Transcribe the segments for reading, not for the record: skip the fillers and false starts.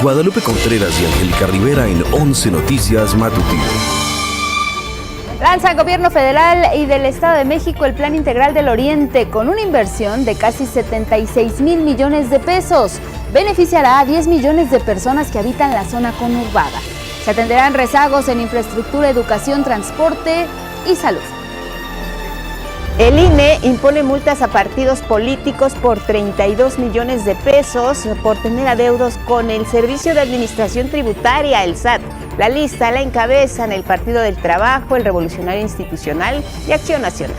Guadalupe Contreras y Angélica Rivera en 11 Noticias Matutino. Lanza el gobierno federal y del Estado de México el Plan Integral del Oriente con una inversión de casi 76,000 millones de pesos. Beneficiará a 10 millones de personas que habitan la zona conurbada. Se atenderán rezagos en infraestructura, educación, transporte y salud. El INE impone multas a partidos políticos por 32 millones de pesos por tener adeudos con el Servicio de Administración Tributaria, el SAT. La lista la encabezan el Partido del Trabajo, el Revolucionario Institucional y Acción Nacional.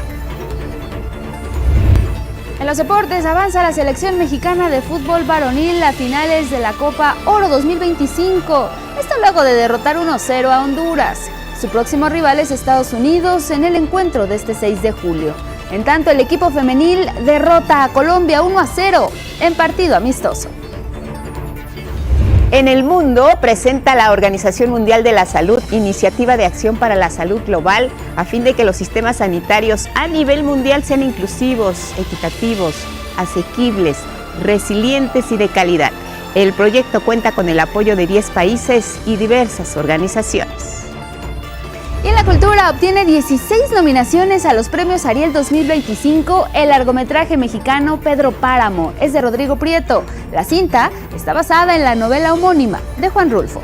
En los deportes avanza la selección mexicana de fútbol varonil a finales de la Copa Oro 2025. Esto luego de derrotar 1-0 a Honduras. Su próximo rival es Estados Unidos en el encuentro de este 6 de julio. En tanto, el equipo femenil derrota a Colombia 1-0 en partido amistoso. En el mundo, presenta la Organización Mundial de la Salud iniciativa de acción para la salud global a fin de que los sistemas sanitarios a nivel mundial sean inclusivos, equitativos, asequibles, resilientes y de calidad. El proyecto cuenta con el apoyo de 10 países y diversas organizaciones. Y en la cultura obtiene 16 nominaciones a los premios Ariel 2025 el largometraje mexicano Pedro Páramo. Es de Rodrigo Prieto. La cinta está basada en la novela homónima de Juan Rulfo.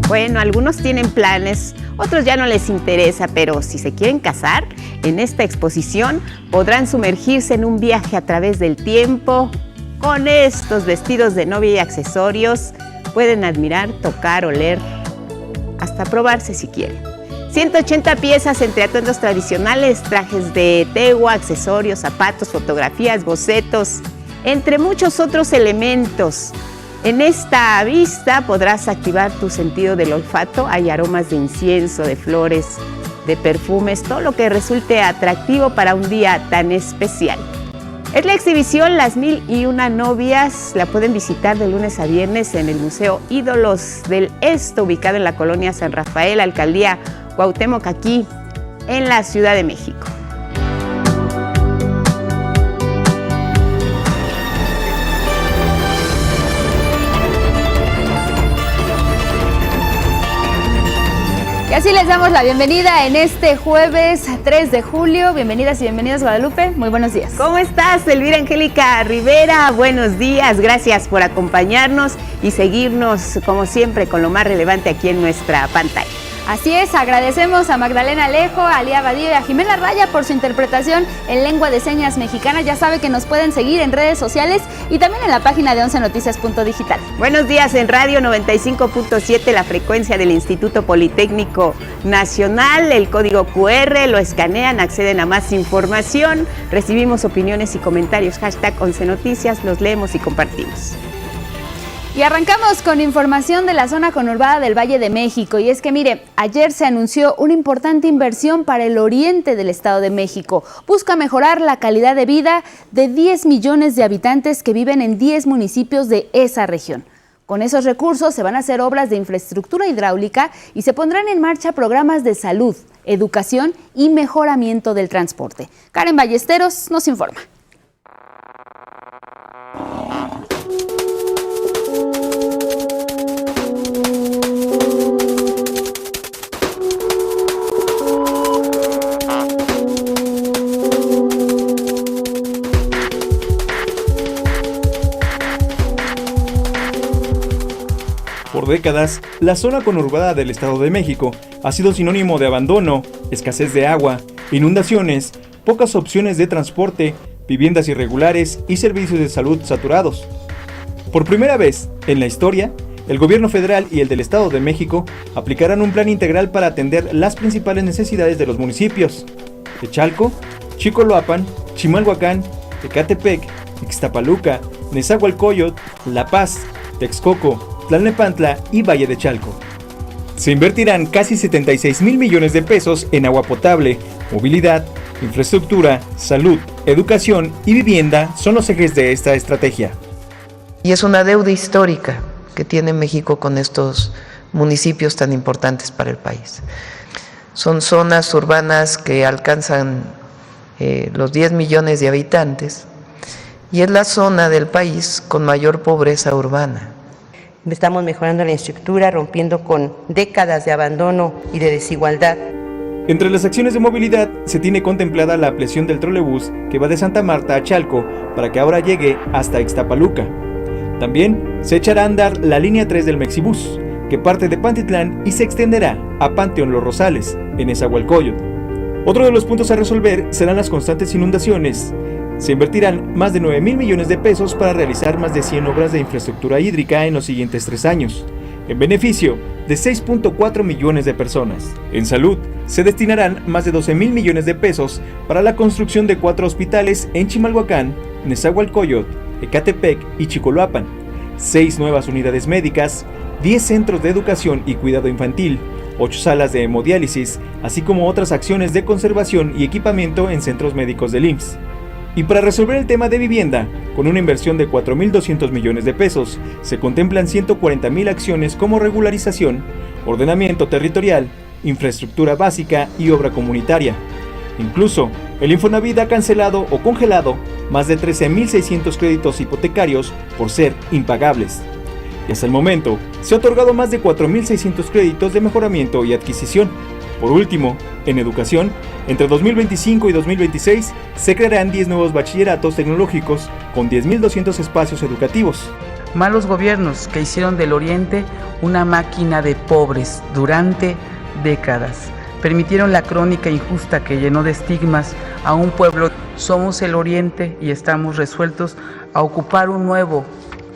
Bueno, algunos tienen planes, otros ya no les interesa, pero si se quieren casar, en esta exposición podrán sumergirse en un viaje a través del tiempo. Con estos vestidos de novia y accesorios pueden admirar, tocar, oler, hasta probarse si quieren. 180 piezas entre atuendos tradicionales, trajes de tegua, accesorios, zapatos, fotografías, bocetos, entre muchos otros elementos. En esta vista podrás activar tu sentido del olfato. Hay aromas de incienso, de flores, de perfumes, todo lo que resulte atractivo para un día tan especial. Es la exhibición Las 1001 novias, la pueden visitar de lunes a viernes en el Museo Ídolos del Este, ubicado en la colonia San Rafael, alcaldía Cuauhtémoc, aquí en la Ciudad de México. Y así les damos la bienvenida en este jueves 3 de julio. Bienvenidas y bienvenidos, Guadalupe. Muy buenos días. ¿Cómo estás, Elvira Angélica Rivera? Buenos días, gracias por acompañarnos y seguirnos, como siempre, con lo más relevante aquí en nuestra pantalla. Así es, agradecemos a Magdalena Alejo, a Lía Badillo y a Jimena Raya por su interpretación en lengua de señas mexicana. Ya sabe que nos pueden seguir en redes sociales y también en la página de 11noticias.digital. Buenos días en Radio 95.7, la frecuencia del Instituto Politécnico Nacional. El código QR lo escanean, acceden a más información. Recibimos opiniones y comentarios. Hashtag 11noticias, los leemos y compartimos. Y arrancamos con información de la zona conurbada del Valle de México. Y es que, mire, ayer se anunció una importante inversión para el oriente del Estado de México. Busca mejorar la calidad de vida de 10 millones de habitantes que viven en 10 municipios de esa región. Con esos recursos se van a hacer obras de infraestructura hidráulica y se pondrán en marcha programas de salud, educación y mejoramiento del transporte. Karen Ballesteros nos informa. Por décadas, la zona conurbada del Estado de México ha sido sinónimo de abandono, escasez de agua, inundaciones, pocas opciones de transporte, viviendas irregulares y servicios de salud saturados. Por primera vez en la historia, el gobierno federal y el del Estado de México aplicarán un plan integral para atender las principales necesidades de los municipios de Chalco, Chicoloapan, Chimalhuacán, Ecatepec, Ixtapaluca, Nezahualcóyotl, La Paz, Texcoco, Tlalnepantla y Valle de Chalco. Se invertirán casi 76,000 millones de pesos en agua potable, movilidad, infraestructura, salud, educación y vivienda son los ejes de esta estrategia. Y es una deuda histórica que tiene México con estos municipios tan importantes para el país. Son zonas urbanas que alcanzan los 10 millones de habitantes, y es la zona del país con mayor pobreza urbana. Estamos mejorando la infraestructura, rompiendo con décadas de abandono y de desigualdad. Entre las acciones de movilidad se tiene contemplada la ampliación del trolebús que va de Santa Marta a Chalco para que ahora llegue hasta Ixtapaluca. También se echará a andar la línea 3 del Mexibús, que parte de Pantitlán y se extenderá a Panteón Los Rosales, en Nezahualcóyotl. Otro de los puntos a resolver serán las constantes inundaciones. Se invertirán más de 9,000 millones de pesos para realizar más de 100 obras de infraestructura hídrica en los siguientes 3 años, en beneficio de 6.4 millones de personas. En salud, se destinarán más de 12,000 millones de pesos para la construcción de 4 hospitales en Chimalhuacán, Nezahualcóyotl, Ecatepec y Chicoloapan, 6 nuevas unidades médicas, 10 centros de educación y cuidado infantil, 8 salas de hemodiálisis, así como otras acciones de conservación y equipamiento en centros médicos del IMSS. Y para resolver el tema de vivienda, con una inversión de 4,200 millones de pesos, se contemplan 140,000 acciones como regularización, ordenamiento territorial, infraestructura básica y obra comunitaria. Incluso, el Infonavit ha cancelado o congelado más de 13,600 créditos hipotecarios por ser impagables. Y hasta el momento, se ha otorgado más de 4,600 créditos de mejoramiento y adquisición. Por último, en educación, entre 2025 y 2026 se crearán 10 nuevos bachilleratos tecnológicos con 10,200 espacios educativos. Malos gobiernos que hicieron del Oriente una máquina de pobres durante décadas. Permitieron la crónica injusta que llenó de estigmas a un pueblo. Somos el Oriente y estamos resueltos a ocupar un nuevo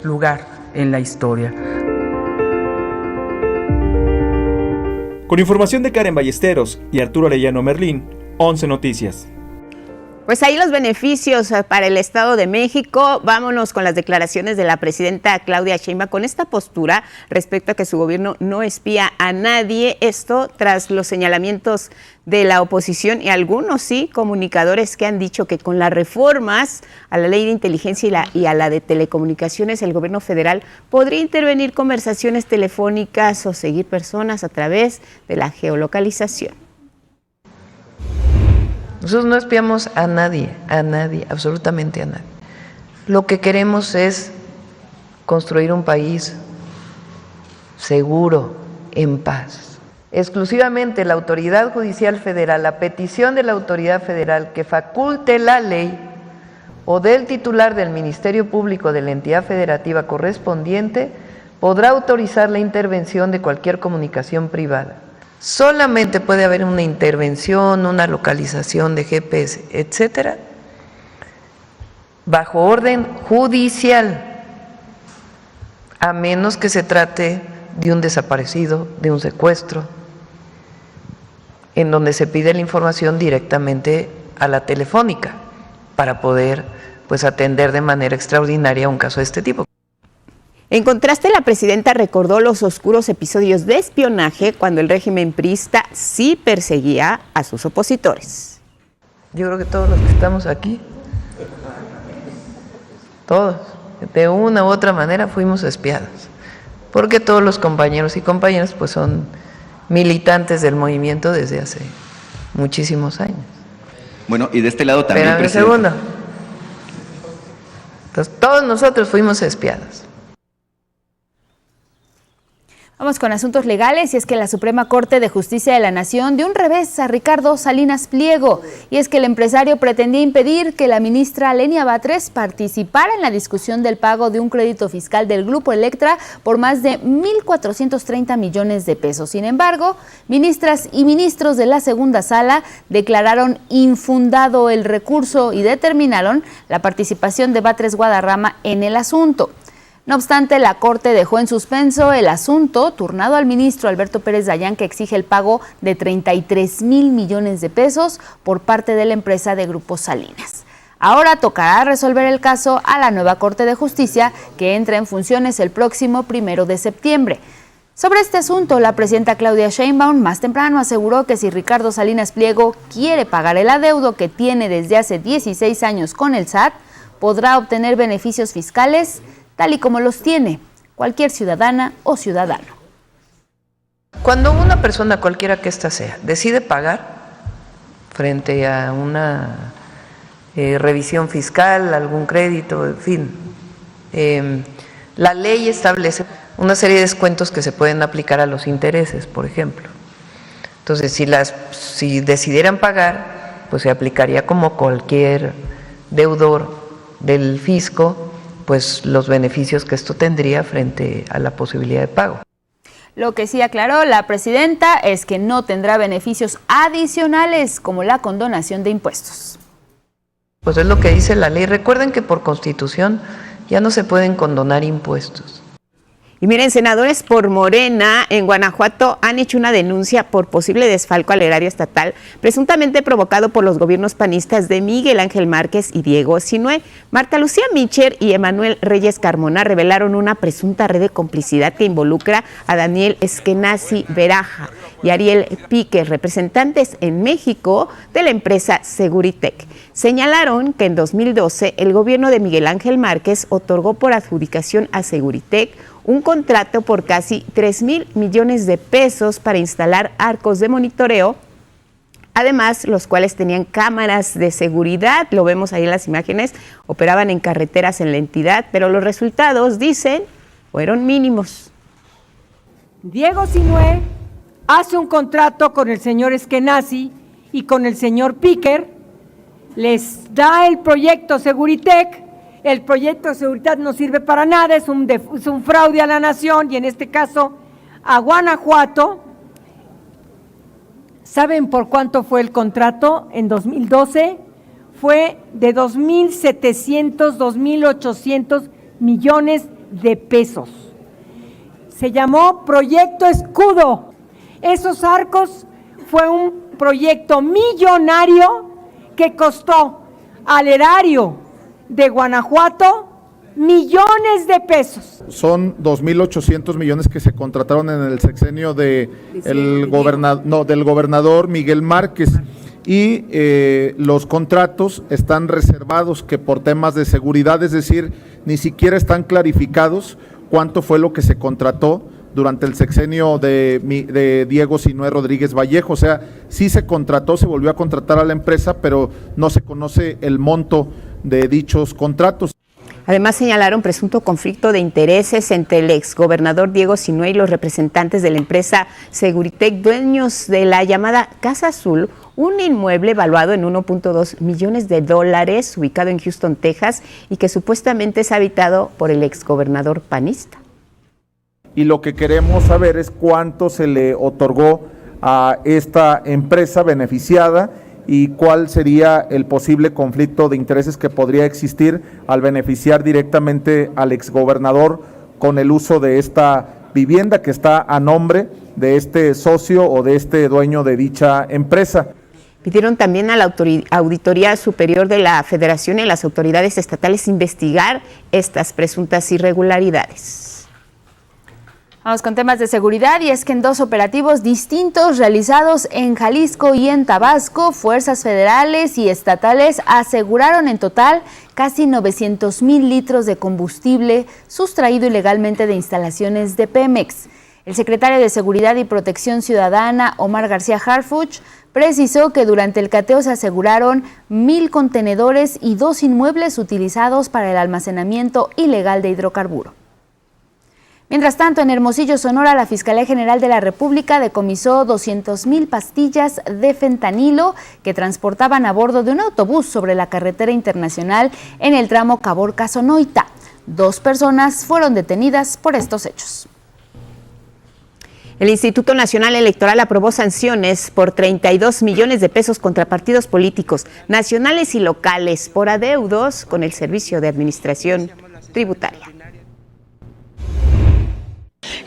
lugar en la historia. Con información de Karen Ballesteros y Arturo Arellano Merlín, 11 Noticias. Pues ahí los beneficios para el Estado de México. Vámonos con las declaraciones de la presidenta Claudia Sheinbaum con esta postura respecto a que su gobierno no espía a nadie. Esto tras los señalamientos de la oposición y algunos comunicadores que han dicho que con las reformas a la ley de inteligencia y a la de telecomunicaciones el gobierno federal podría intervenir conversaciones telefónicas o seguir personas a través de la geolocalización. Nosotros no espiamos a nadie, absolutamente a nadie. Lo que queremos es construir un país seguro, en paz. Exclusivamente la autoridad judicial federal, a petición de la autoridad federal que faculte la ley o del titular del Ministerio Público de la entidad federativa correspondiente, podrá autorizar la intervención de cualquier comunicación privada. Solamente puede haber una intervención, una localización de GPS, etcétera, bajo orden judicial, a menos que se trate de un desaparecido, de un secuestro, en donde se pide la información directamente a la telefónica para poder atender de manera extraordinaria un caso de este tipo. En contraste, la presidenta recordó los oscuros episodios de espionaje cuando el régimen priista sí perseguía a sus opositores. Yo creo que todos los que estamos aquí, todos, de una u otra manera fuimos espiados, porque todos los compañeros y compañeras son militantes del movimiento desde hace muchísimos años. Bueno, y de este lado también, espérame un segundo. Entonces, todos nosotros fuimos espiados. Vamos con asuntos legales, y es que la Suprema Corte de Justicia de la Nación dio un revés a Ricardo Salinas Pliego, y es que el empresario pretendía impedir que la ministra Lenia Batres participara en la discusión del pago de un crédito fiscal del Grupo Electra por más de 1,430 millones de pesos. Sin embargo, ministras y ministros de la segunda sala declararon infundado el recurso y determinaron la participación de Batres Guadarrama en el asunto. No obstante, la Corte dejó en suspenso el asunto, turnado al ministro Alberto Pérez Dayán, que exige el pago de 33,000 millones de pesos por parte de la empresa de Grupo Salinas. Ahora tocará resolver el caso a la nueva Corte de Justicia, que entra en funciones el próximo 1 de septiembre. Sobre este asunto, la presidenta Claudia Sheinbaum más temprano aseguró que si Ricardo Salinas Pliego quiere pagar el adeudo que tiene desde hace 16 años con el SAT, podrá obtener beneficios fiscales tal y como los tiene cualquier ciudadana o ciudadano. Cuando una persona, cualquiera que ésta sea, decide pagar frente a una revisión fiscal, algún crédito, en fin. La ley establece una serie de descuentos que se pueden aplicar a los intereses, por ejemplo. Entonces, si decidieran pagar, pues se aplicaría como cualquier deudor del fisco, pues los beneficios que esto tendría frente a la posibilidad de pago. Lo que sí aclaró la presidenta es que no tendrá beneficios adicionales como la condonación de impuestos. Pues es lo que dice la ley. Recuerden que por Constitución ya no se pueden condonar impuestos. Y miren, senadores por Morena en Guanajuato han hecho una denuncia por posible desfalco al erario estatal, presuntamente provocado por los gobiernos panistas de Miguel Ángel Márquez y Diego Sinue. Marta Lucía Mitcher y Emanuel Reyes Carmona revelaron una presunta red de complicidad que involucra a Daniel Eskenazi Beraja y Ariel Piquer, representantes en México de la empresa Seguritech. Señalaron que en 2012 el gobierno de Miguel Ángel Márquez otorgó por adjudicación a Seguritech un contrato por casi 3,000 millones de pesos para instalar arcos de monitoreo, además los cuales tenían cámaras de seguridad, lo vemos ahí en las imágenes, operaban en carreteras en la entidad, pero los resultados, dicen, fueron mínimos. Diego Sinue hace un contrato con el señor Eskenazi y con el señor Piquer, les da el proyecto Seguritech. El proyecto de seguridad no sirve para nada, es un fraude a la nación y en este caso a Guanajuato. ¿Saben por cuánto fue el contrato en 2012? Fue de 2,700, 2,800 millones de pesos. Se llamó Proyecto Escudo. Esos arcos fue un proyecto millonario que costó al erario de Guanajuato millones de pesos. Son 2,800 millones que se contrataron en el sexenio del gobernador Miguel Márquez y los contratos están reservados que por temas de seguridad, es decir, ni siquiera están clarificados cuánto fue lo que se contrató durante el sexenio de Diego Sinue Rodríguez Vallejo. O sea, sí se contrató, se volvió a contratar a la empresa, pero no se conoce el monto de dichos contratos. Además señalaron presunto conflicto de intereses entre el exgobernador Diego Sinue y los representantes de la empresa Seguritech, dueños de la llamada Casa Azul, un inmueble valuado en 1.2 millones de dólares ubicado en Houston, Texas, y que supuestamente es habitado por el exgobernador panista. Y lo que queremos saber es cuánto se le otorgó a esta empresa beneficiada y cuál sería el posible conflicto de intereses que podría existir al beneficiar directamente al exgobernador con el uso de esta vivienda que está a nombre de este socio o de este dueño de dicha empresa. Pidieron también a la Auditoría Superior de la Federación y a las autoridades estatales investigar estas presuntas irregularidades. Vamos con temas de seguridad, y es que en 2 operativos distintos realizados en Jalisco y en Tabasco, fuerzas federales y estatales aseguraron en total casi 900,000 litros de combustible sustraído ilegalmente de instalaciones de Pemex. El secretario de Seguridad y Protección Ciudadana, Omar García Harfuch, precisó que durante el cateo se aseguraron 1,000 contenedores y 2 inmuebles utilizados para el almacenamiento ilegal de hidrocarburo. Mientras tanto, en Hermosillo, Sonora, la Fiscalía General de la República decomisó 200,000 pastillas de fentanilo que transportaban a bordo de un autobús sobre la carretera internacional en el tramo Caborca-Sonoita. 2 personas fueron detenidas por estos hechos. El Instituto Nacional Electoral aprobó sanciones por 32 millones de pesos contra partidos políticos nacionales y locales por adeudos con el Servicio de Administración Tributaria.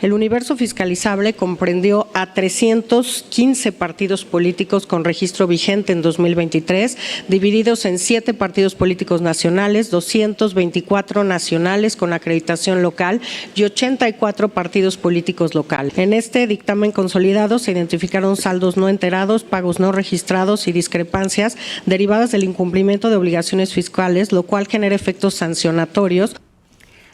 El universo fiscalizable comprendió a 315 partidos políticos con registro vigente en 2023, divididos en 7 partidos políticos nacionales, 224 nacionales con acreditación local y 84 partidos políticos locales. En este dictamen consolidado se identificaron saldos no enterados, pagos no registrados y discrepancias derivadas del incumplimiento de obligaciones fiscales, lo cual genera efectos sancionatorios.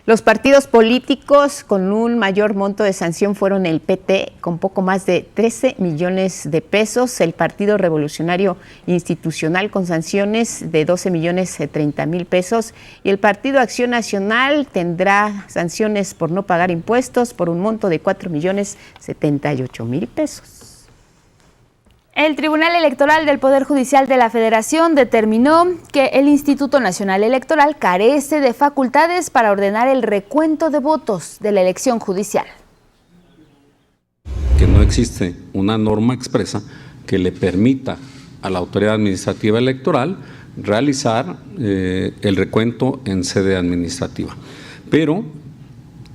Los partidos políticos con un mayor monto de sanción fueron el PT, con poco más de 13 millones de pesos, el Partido Revolucionario Institucional con sanciones de 12 millones 30 mil pesos y el Partido Acción Nacional tendrá sanciones por no pagar impuestos por un monto de 4 millones 78 mil pesos. El Tribunal Electoral del Poder Judicial de la Federación determinó que el Instituto Nacional Electoral carece de facultades para ordenar el recuento de votos de la elección judicial. Que no existe una norma expresa que le permita a la autoridad administrativa electoral realizar el recuento en sede administrativa. Pero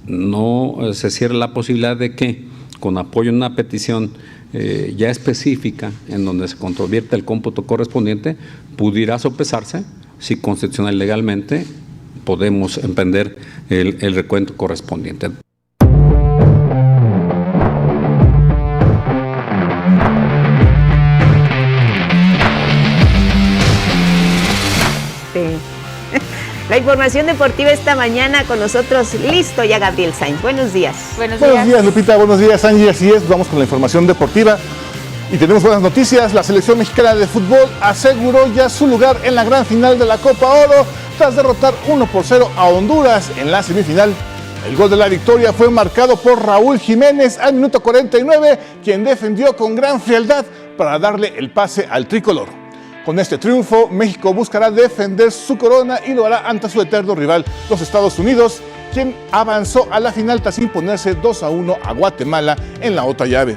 no se cierra la posibilidad de que, con apoyo en una petición ya específica en donde se controvierte el cómputo correspondiente, pudiera sopesarse si constitucional y legalmente podemos emprender el recuento correspondiente. La información deportiva esta mañana con nosotros, listo ya Gabriel Sainz. Buenos días. Buenos días, Lupita. Buenos días, Angie. Así es, vamos con la información deportiva. Y tenemos buenas noticias. La selección mexicana de fútbol aseguró ya su lugar en la gran final de la Copa Oro tras derrotar 1-0 a Honduras en la semifinal. El gol de la victoria fue marcado por Raúl Jiménez al minuto 49, quien defendió con gran frialdad para darle el pase al tricolor. Con este triunfo, México buscará defender su corona y lo hará ante su eterno rival, los Estados Unidos, quien avanzó a la final tras imponerse 2-1 a Guatemala en la otra llave.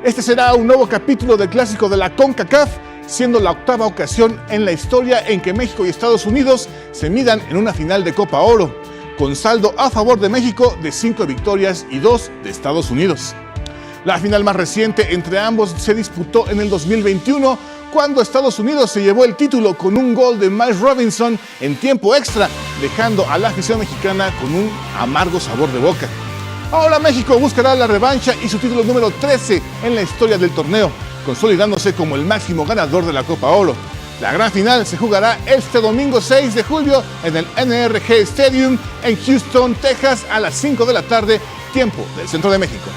Este será un nuevo capítulo del clásico de la CONCACAF, siendo la octava ocasión en la historia en que México y Estados Unidos se midan en una final de Copa Oro, con saldo a favor de México de 5 victorias y 2 de Estados Unidos. La final más reciente entre ambos se disputó en el 2021, cuando Estados Unidos se llevó el título con un gol de Miles Robinson en tiempo extra, dejando a la afición mexicana con un amargo sabor de boca. Ahora México buscará la revancha y su título número 13 en la historia del torneo, consolidándose como el máximo ganador de la Copa Oro. La gran final se jugará este domingo 6 de julio en el NRG Stadium en Houston, Texas, a las 5 de la tarde, tiempo del centro de México.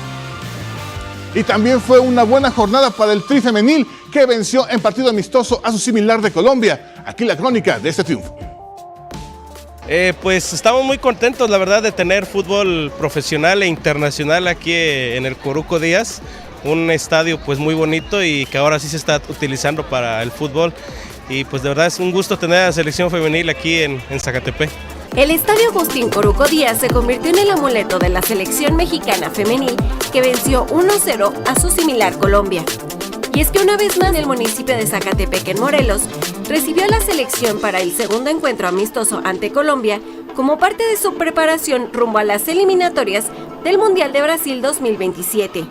Y también fue una buena jornada para el Tri femenil, que venció en partido amistoso a su similar de Colombia. Aquí la crónica de este triunfo. Pues estamos muy contentos, la verdad, de tener fútbol profesional e internacional aquí en el Coruco Díaz, un estadio pues muy bonito y que ahora sí se está utilizando para el fútbol. Y pues de verdad es un gusto tener a la selección femenil aquí en Zacatepec. El Estadio Agustín Coruco Díaz se convirtió en el amuleto de la selección mexicana femenil que venció 1-0 a su similar Colombia. Y es que una vez más el municipio de Zacatepec en Morelos recibió a la selección para el segundo encuentro amistoso ante Colombia como parte de su preparación rumbo a las eliminatorias del Mundial de Brasil 2027.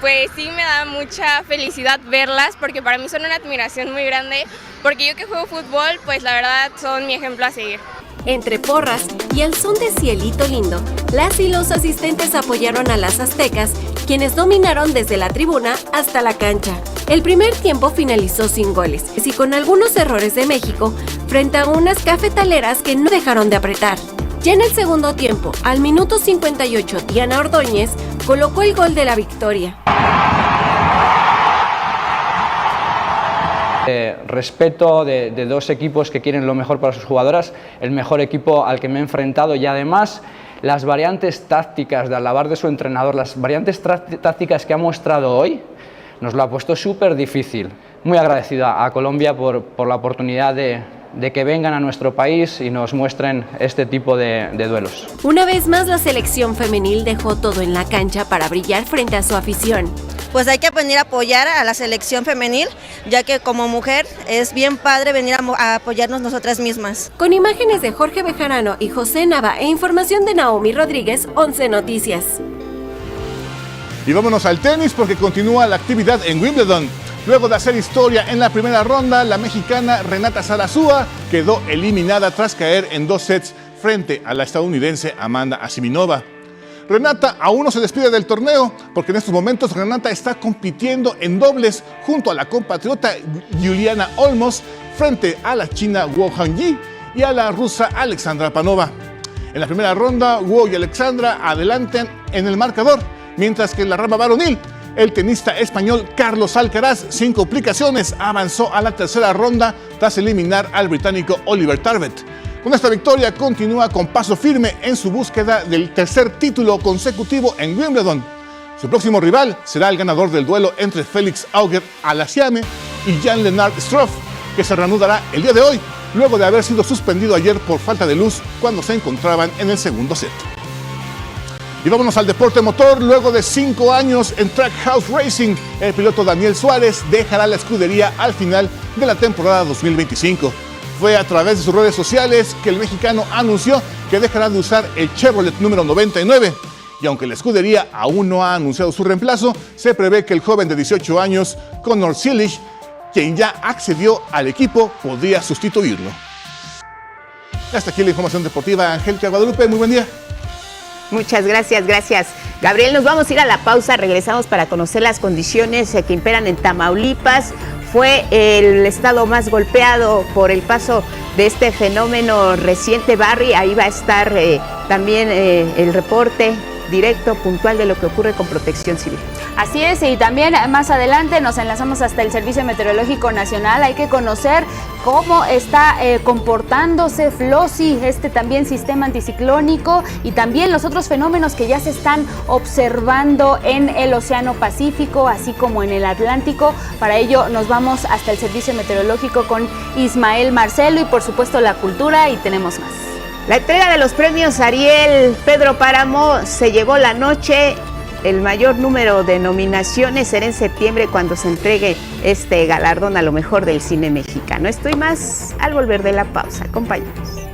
Pues sí, me da mucha felicidad verlas porque para mí son una admiración muy grande, porque yo que juego fútbol, pues la verdad son mi ejemplo a seguir. Entre porras y al son de Cielito Lindo, las y los asistentes apoyaron a las aztecas, quienes dominaron desde la tribuna hasta la cancha. El primer tiempo finalizó sin goles y con algunos errores de México frente a unas cafetaleras que no dejaron de apretar. Ya en el segundo tiempo, al minuto 58, Diana Ordóñez colocó el gol de la victoria. Respeto de dos equipos que quieren lo mejor para sus jugadoras, el mejor equipo al que me he enfrentado, y además las variantes tácticas de alabar de su entrenador, las variantes tácticas que ha mostrado hoy, nos lo ha puesto súper difícil. Muy agradecida a Colombia por la oportunidad de que vengan a nuestro país y nos muestren este tipo de duelos. Una vez más la selección femenil dejó todo en la cancha para brillar frente a su afición. Pues hay que venir a apoyar a la selección femenil, ya que como mujer es bien padre venir a apoyarnos nosotras mismas. Con imágenes de Jorge Bejarano y José Nava e información de Naomi Rodríguez, 11 Noticias. Y vámonos al tenis porque continúa la actividad en Wimbledon. Luego de hacer historia en la primera ronda, la mexicana Renata Zarazúa quedó eliminada tras caer en 2 sets frente a la estadounidense Amanda Asiminova. Renata aún no se despide del torneo porque en estos momentos Renata está compitiendo en dobles junto a la compatriota Juliana Olmos frente a la china Guo Hangyi y a la rusa Alexandra Panova. En la primera ronda, Guo y Alexandra adelantan en el marcador, mientras que en la rama varonil, el tenista español Carlos Alcaraz, sin complicaciones, avanzó a la tercera ronda tras eliminar al británico Oliver Tarvett. Con esta victoria continúa con paso firme en su búsqueda del tercer título consecutivo en Wimbledon. Su próximo rival será el ganador del duelo entre Félix Auger-Aliassime y Jan-Lennard Struff, que se reanudará el día de hoy, luego de haber sido suspendido ayer por falta de luz cuando se encontraban en el segundo set. Y vámonos al deporte motor. Luego de 5 años en Trackhouse Racing, el piloto Daniel Suárez dejará la escudería al final de la temporada 2025. Fue a través de sus redes sociales que el mexicano anunció que dejará de usar el Chevrolet número 99. Y aunque la escudería aún no ha anunciado su reemplazo, se prevé que el joven de 18 años, Connor Silich, quien ya accedió al equipo, podría sustituirlo. Hasta aquí la información deportiva. Angélica Guadalupe, muy buen día. Muchas gracias, gracias. Gabriel, nos vamos a ir a la pausa, regresamos para conocer las condiciones que imperan en Tamaulipas. Fue el estado más golpeado por el paso de este fenómeno reciente, Barry. Ahí va a estar también el reporte directo, puntual de lo que ocurre con Protección Civil. Así es, y también más adelante nos enlazamos hasta el Servicio Meteorológico Nacional. Hay que conocer cómo está comportándose FLOSI, este también sistema anticiclónico, y también los otros fenómenos que ya se están observando en el Océano Pacífico, así como en el Atlántico. Para ello nos vamos hasta el Servicio Meteorológico con Ismael Marcelo y por supuesto la cultura, y tenemos más. La entrega de los premios Ariel, Pedro Páramo se llevó la noche. El mayor número de nominaciones será en septiembre cuando se entregue este galardón a lo mejor del cine mexicano. Estoy más al volver de la pausa. Acompáñanos.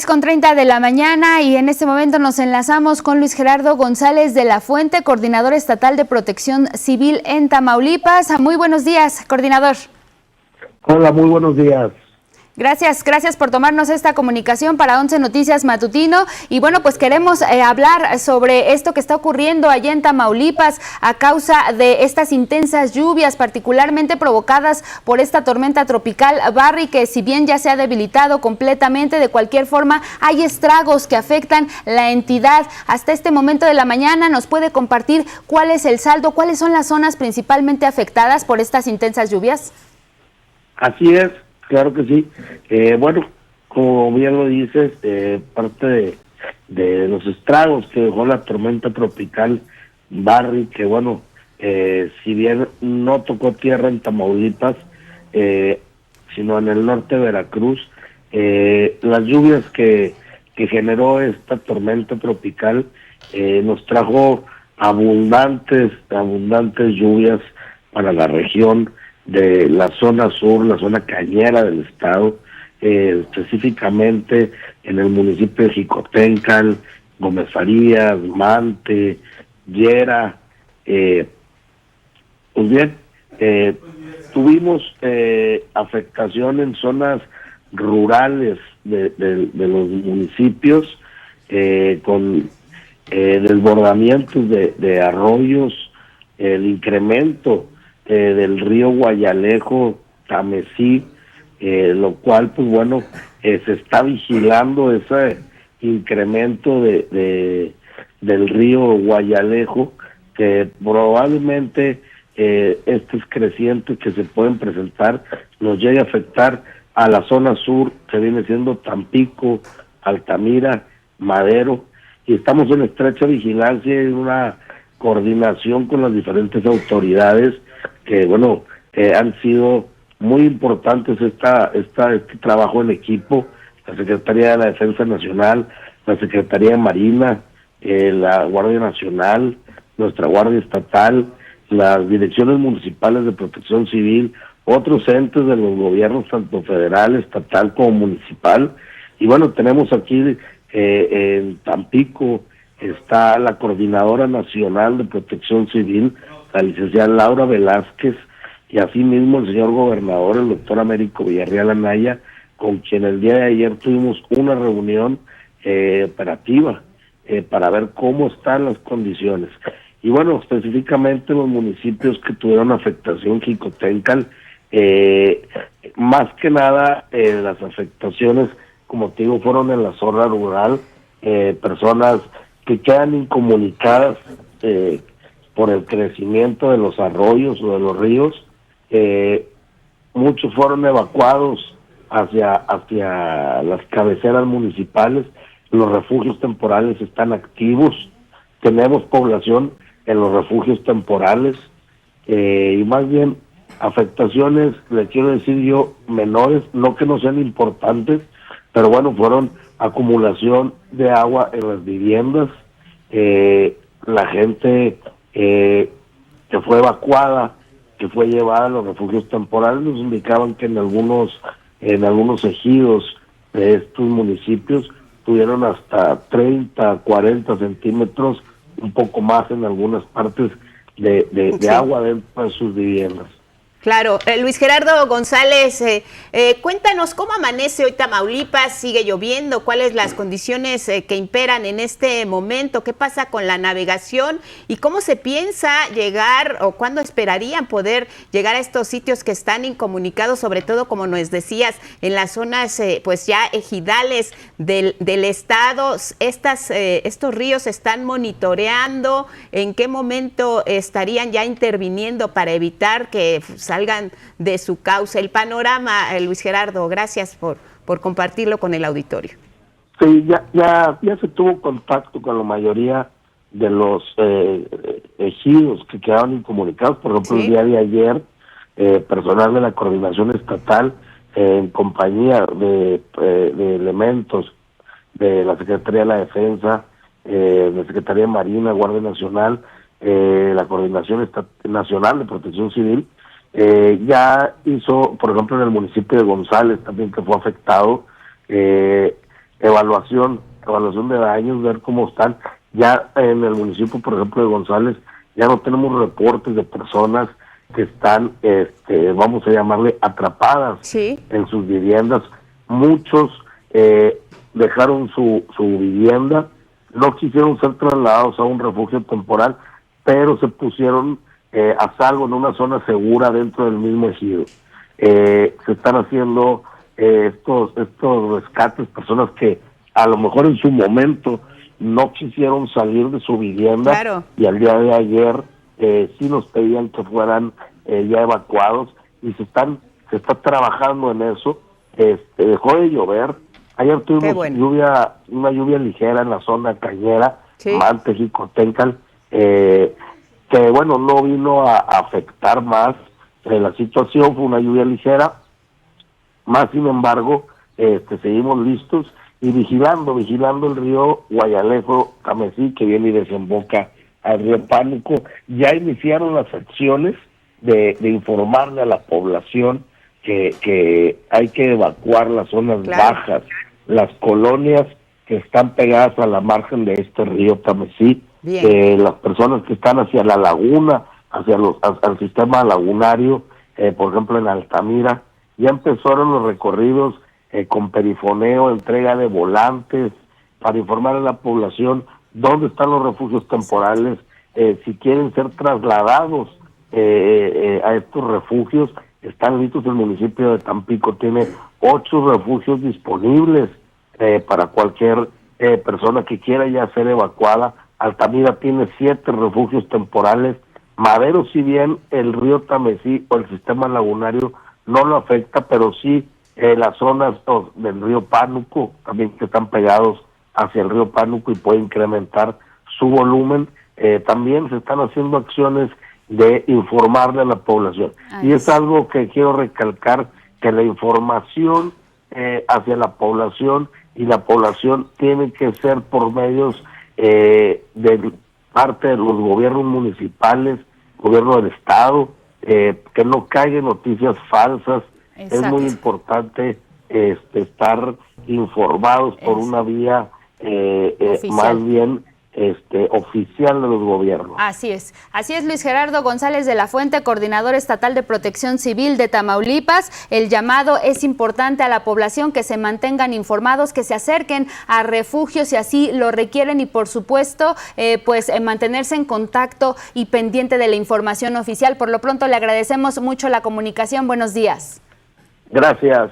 Con 30 de la mañana, y en este momento nos enlazamos con Luis Gerardo González de la Fuente, coordinador estatal de Protección Civil en Tamaulipas. Muy buenos días, coordinador. Hola, muy buenos días. Gracias por tomarnos esta comunicación para 11 Noticias Matutino. Y bueno, pues queremos hablar sobre esto que está ocurriendo allá en Tamaulipas a causa de estas intensas lluvias, particularmente provocadas por esta tormenta tropical Barry, que si bien ya se ha debilitado completamente, de cualquier forma hay estragos que afectan la entidad. Hasta este momento de la mañana, ¿nos puede compartir cuál es el saldo, cuáles son las zonas principalmente afectadas por estas intensas lluvias? Así es. Claro que sí. Bueno, como bien lo dices, parte de los estragos que dejó la tormenta tropical Barry, que bueno, si bien no tocó tierra en Tamaulipas, sino en el norte de Veracruz, las lluvias que generó esta tormenta tropical nos trajo abundantes lluvias para la región de la zona sur, la zona cañera del estado, específicamente en el municipio de Jicotencal, Gómez Farías, Mante, Llera. Pues bien, tuvimos afectación en zonas rurales de los municipios, con desbordamientos de arroyos, el incremento del río Guayalejo, Tamesí, lo cual pues bueno, se está vigilando ese incremento del río Guayalejo, que probablemente estos crecientes que se pueden presentar nos llegue a afectar a la zona sur, que viene siendo Tampico, Altamira, Madero, y estamos en estrecha vigilancia y en una coordinación con las diferentes autoridades que bueno, han sido muy importantes este trabajo en equipo, la Secretaría de la Defensa Nacional, la Secretaría de Marina, la Guardia Nacional, nuestra Guardia Estatal, las direcciones municipales de Protección Civil, otros entes de los gobiernos, tanto federal, estatal como municipal. Y bueno, tenemos aquí en Tampico, está la Coordinadora Nacional de Protección Civil, la licenciada Laura Velázquez, y asimismo el señor gobernador, el doctor Américo Villarreal Anaya, con quien el día de ayer tuvimos una reunión operativa para ver cómo están las condiciones. Y bueno, específicamente los municipios que tuvieron afectación, Jicotencal, más que nada las afectaciones, como te digo, fueron en la zona rural, personas que quedan incomunicadas por el crecimiento de los arroyos o de los ríos. Muchos fueron evacuados hacia las cabeceras municipales. Los refugios temporales están activos. Tenemos población en los refugios temporales y más bien afectaciones, le quiero decir yo, menores, no que no sean importantes, pero bueno, fueron acumulación de agua en las viviendas, la gente que fue evacuada, que fue llevada a los refugios temporales, nos indicaban que en algunos ejidos de estos municipios tuvieron hasta 30, 40 centímetros, un poco más en algunas partes de agua dentro de sus viviendas. Claro, Luis Gerardo González, cuéntanos cómo amanece hoy Tamaulipas, sigue lloviendo, cuáles las condiciones que imperan en este momento, qué pasa con la navegación y cómo se piensa llegar o cuándo esperarían poder llegar a estos sitios que están incomunicados, sobre todo como nos decías, en las zonas pues ya ejidales del estado. Estos ríos se están monitoreando, ¿en qué momento estarían ya interviniendo para evitar que salgan de su cauce? El panorama, Luis Gerardo, gracias por compartirlo con el auditorio. Sí, ya se tuvo contacto con la mayoría de los ejidos que quedaron incomunicados. Por ejemplo, ¿sí? El día de ayer, personal de la coordinación estatal, en compañía de elementos de la Secretaría de la Defensa, de la Secretaría de Marina, Guardia Nacional, la Coordinación Nacional de Protección Civil, ya hizo, por ejemplo, en el municipio de González también, que fue afectado, evaluación de daños, ver cómo están. Ya en el municipio, por ejemplo, de González, ya no tenemos reportes de personas que están, vamos a llamarle, atrapadas en sus viviendas. Muchos dejaron su vivienda, no quisieron ser trasladados a un refugio temporal, pero se pusieron a salvo en una zona segura dentro del mismo ejido. Se están haciendo estos rescates, personas que a lo mejor en su momento no quisieron salir de su vivienda, claro, y al día de ayer sí nos pedían que fueran ya evacuados, y se está trabajando en eso. Dejó de llover. Ayer tuvimos una lluvia ligera en la zona cañera, Mante, Jicotencal, que bueno, no vino a afectar más la situación, fue una lluvia ligera, más sin embargo, seguimos listos y vigilando el río Guayalejo, Tamesí, que viene y desemboca al río Pánuco. Ya iniciaron las acciones de informarle a la población que hay que evacuar las zonas bajas, las colonias que están pegadas a la margen de este río Tamesí. Las personas que están hacia la laguna, al sistema lagunario, por ejemplo en Altamira, ya empezaron los recorridos con perifoneo, entrega de volantes, para informar a la población dónde están los refugios temporales, si quieren ser trasladados a estos refugios. Están listos. El municipio de Tampico tiene 8 refugios disponibles para cualquier persona que quiera ya ser evacuada. Altamira tiene 7 refugios temporales. Madero, si bien el río Tamesí o el sistema lagunario no lo afecta, pero sí las zonas del río Pánuco, también que están pegados hacia el río Pánuco y puede incrementar su volumen. También se están haciendo acciones de informarle a la población. Y es algo que quiero recalcar, que la información hacia la población, y la población tiene que ser por medios de parte de los gobiernos municipales, gobierno del estado, que no caigan noticias falsas. Exacto. Es muy importante estar informados por una vía más bien oficial de los gobiernos. Así es Luis Gerardo González de la Fuente, coordinador estatal de Protección Civil de Tamaulipas. El llamado es importante a la población que se mantengan informados, que se acerquen a refugios si así lo requieren y por supuesto mantenerse en contacto y pendiente de la información oficial. Por lo pronto le agradecemos mucho la comunicación. Buenos días. Gracias.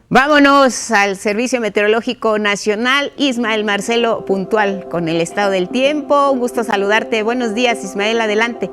Vámonos al Servicio Meteorológico Nacional. Ismael Marcelo, puntual con el estado del tiempo. Un gusto saludarte. Buenos días, Ismael, adelante.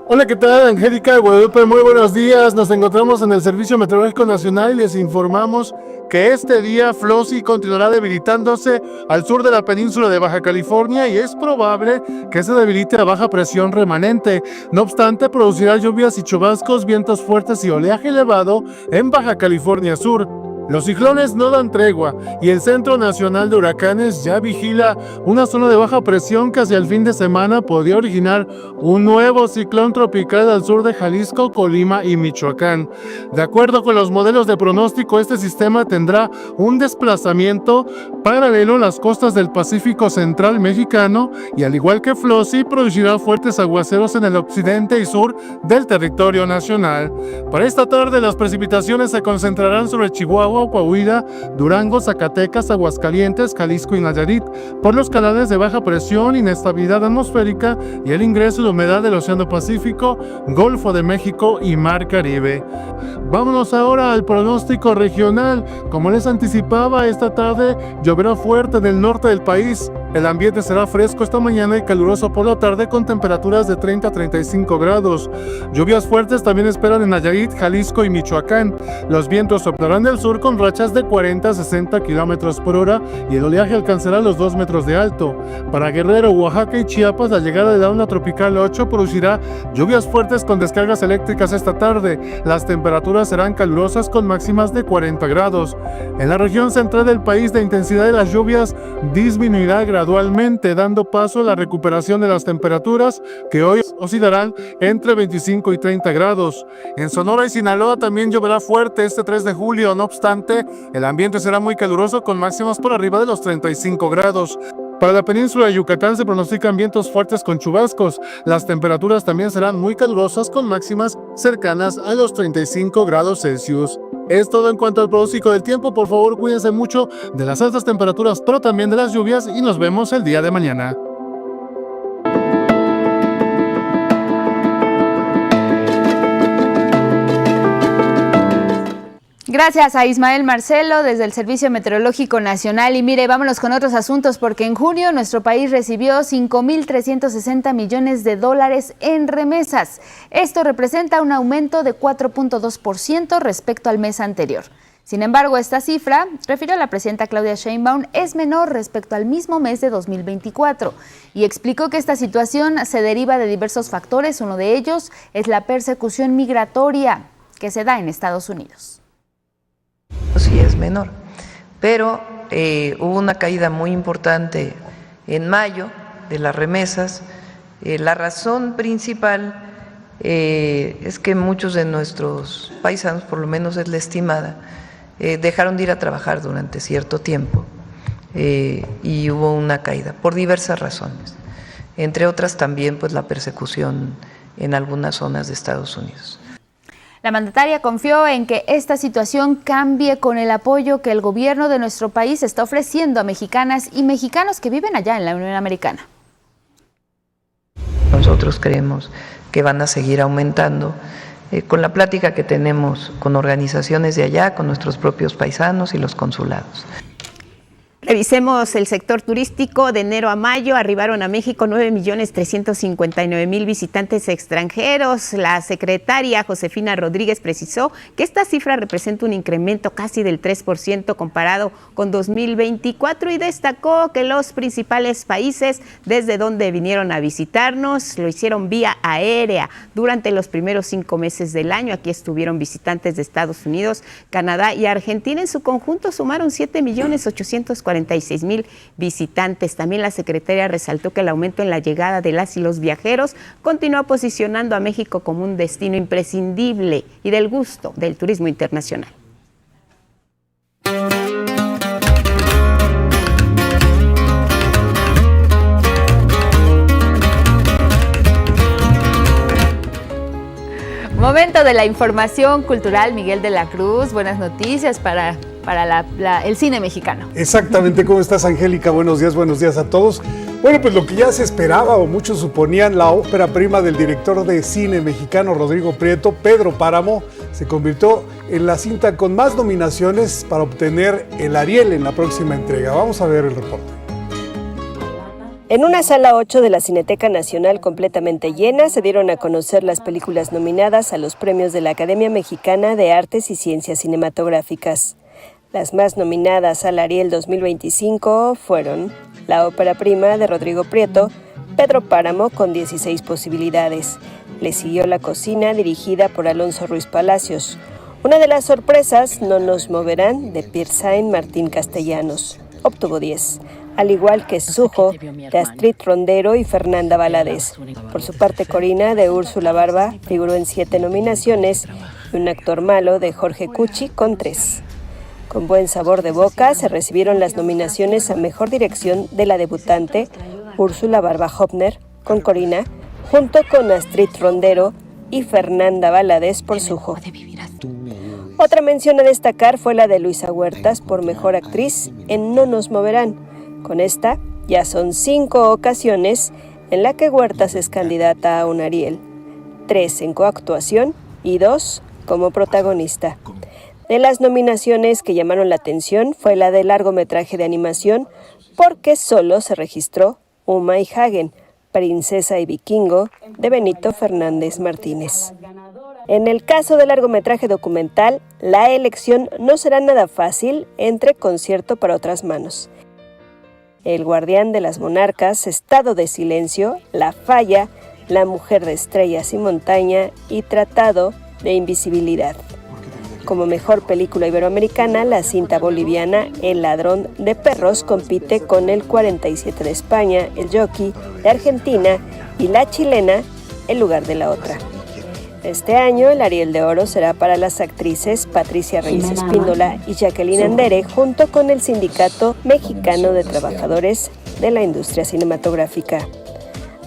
Hola, ¿qué tal, Angélica Guadalupe? Muy buenos días. Nos encontramos en el Servicio Meteorológico Nacional y les informamos que este día Flossie continuará debilitándose al sur de la península de Baja California y es probable que se debilite a baja presión remanente. No obstante, producirá lluvias y chubascos, vientos fuertes y oleaje elevado en Baja California Sur. Los ciclones no dan tregua y el Centro Nacional de Huracanes ya vigila una zona de baja presión que hacia el fin de semana podría originar un nuevo ciclón tropical al sur de Jalisco, Colima y Michoacán. De acuerdo con los modelos de pronóstico, este sistema tendrá un desplazamiento paralelo a las costas del Pacífico Central mexicano y al igual que Flossie producirá fuertes aguaceros en el occidente y sur del territorio nacional. Para esta tarde las precipitaciones se concentrarán sobre Chihuahua, Coahuila, Durango, Zacatecas, Aguascalientes, Jalisco y Nayarit por los canales de baja presión, inestabilidad atmosférica y el ingreso de humedad del Océano Pacífico, Golfo de México y Mar Caribe. Vámonos ahora al pronóstico regional. Como les anticipaba, esta tarde lloverá fuerte en el norte del país. El ambiente será fresco esta mañana y caluroso por la tarde con temperaturas de 30 a 35 grados. Lluvias fuertes también esperan en Nayarit, Jalisco y Michoacán. Los vientos soplarán del sur con rachas de 40 a 60 kilómetros por hora y el oleaje alcanzará los 2 metros de alto. Para Guerrero, Oaxaca y Chiapas, la llegada de la onda tropical 8 producirá lluvias fuertes con descargas eléctricas esta tarde. Las temperaturas serán calurosas con máximas de 40 grados. En la región central del país, la intensidad de las lluvias disminuirá gradualmente, dando paso a la recuperación de las temperaturas que hoy oscilarán entre 25 y 30 grados. En Sonora y Sinaloa también lloverá fuerte este 3 de julio. No obstante, el ambiente será muy caluroso con máximas por arriba de los 35 grados. Para la península de Yucatán se pronostican vientos fuertes con chubascos. Las temperaturas también serán muy calurosas con máximas cercanas a los 35 grados Celsius. Es todo en cuanto al pronóstico del tiempo. Por favor, cuídense mucho de las altas temperaturas, pero también de las lluvias y nos vemos el día de mañana. Gracias a Ismael Marcelo desde el Servicio Meteorológico Nacional. Y mire, vámonos con otros asuntos porque en junio nuestro país recibió $5,360 millones en remesas. Esto representa un aumento de 4.2% respecto al mes anterior. Sin embargo, esta cifra, refirió la presidenta Claudia Sheinbaum, es menor respecto al mismo mes de 2024 y explicó que esta situación se deriva de diversos factores. Uno de ellos es la persecución migratoria que se da en Estados Unidos. Sí es menor, pero hubo una caída muy importante en mayo de las remesas. La razón principal es que muchos de nuestros paisanos, por lo menos es la estimada, dejaron de ir a trabajar durante cierto tiempo y hubo una caída por diversas razones, entre otras también pues la persecución en algunas zonas de Estados Unidos. La mandataria confió en que esta situación cambie con el apoyo que el gobierno de nuestro país está ofreciendo a mexicanas y mexicanos que viven allá en la Unión Americana. Nosotros creemos que van a seguir aumentando con la plática que tenemos con organizaciones de allá, con nuestros propios paisanos y los consulados. Revisemos el sector turístico. De enero a mayo arribaron a México 9,359,000 visitantes extranjeros. La secretaria Josefina Rodríguez precisó que esta cifra representa un incremento casi del 3% comparado con 2024 y destacó que los principales países desde donde vinieron a visitarnos lo hicieron vía aérea durante los primeros 5 meses del año. Aquí estuvieron visitantes de Estados Unidos, Canadá y Argentina. En su conjunto sumaron 7,840,000 246,000 visitantes. También la secretaria resaltó que el aumento en la llegada de las y los viajeros continúa posicionando a México como un destino imprescindible y del gusto del turismo internacional. Momento de la información cultural, Miguel de la Cruz. Buenas noticias para el cine mexicano. Exactamente, ¿cómo estás, Angélica? Buenos días a todos. Bueno, pues lo que ya se esperaba o muchos suponían, la ópera prima del director de cine mexicano Rodrigo Prieto, Pedro Páramo, se convirtió en la cinta con más nominaciones para obtener el Ariel en la próxima entrega. Vamos a ver el reporte. En una sala 8 de la Cineteca Nacional completamente llena, se dieron a conocer las películas nominadas a los premios de la Academia Mexicana de Artes y Ciencias Cinematográficas. Las más nominadas al Ariel 2025 fueron la ópera prima de Rodrigo Prieto, Pedro Páramo, con 16 posibilidades. Le siguió La Cocina, dirigida por Alonso Ruiz Palacios. Una de las sorpresas, No nos moverán, de Pierre Saint Martín Castellanos. Obtuvo 10. Al igual que Sujo, de Astrid Rondero y Fernanda Valadez. Por su parte, Corina, de Úrsula Barba, figuró en 7 nominaciones, y Un actor malo, de Jorge Cucci, con 3. Con buen sabor de boca, se recibieron las nominaciones a Mejor Dirección de la debutante, Úrsula Barba Hopner, con Corina, junto con Astrid Rondero y Fernanda Valadez por Sujo. Otra mención a destacar fue la de Luisa Huertas por Mejor Actriz en No nos moverán. Con esta, ya son 5 ocasiones en la que Huertas es candidata a un Ariel, 3 en coactuación y 2 como protagonista. De las nominaciones que llamaron la atención fue la de largometraje de animación, porque solo se registró Uma y Hagen, Princesa y Vikingo, de Benito Fernández Martínez. En el caso del largometraje documental, la elección no será nada fácil entre Concierto para otras manos, El guardián de las monarcas, Estado de silencio, La falla, La mujer de estrellas y montaña y Tratado de invisibilidad. Como mejor película iberoamericana, la cinta boliviana El ladrón de perros compite con El 47 de España, El jockey de Argentina y la chilena El lugar de la otra. Este año, el Ariel de Oro será para las actrices Patricia Reyes Espíndola y Jacqueline Andere, junto con el Sindicato Mexicano de Trabajadores de la Industria Cinematográfica.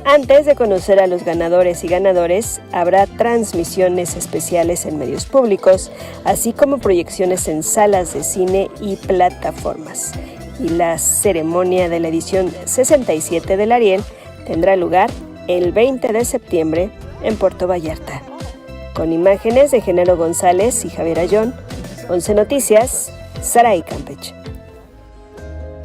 Antes de conocer a los ganadores y ganadoras, habrá transmisiones especiales en medios públicos, así como proyecciones en salas de cine y plataformas. Y la ceremonia de la edición 67 del Ariel tendrá lugar el 20 de septiembre en Puerto Vallarta. Con imágenes de Genaro González y Javier Ayón, 11 Noticias, Saray Campech.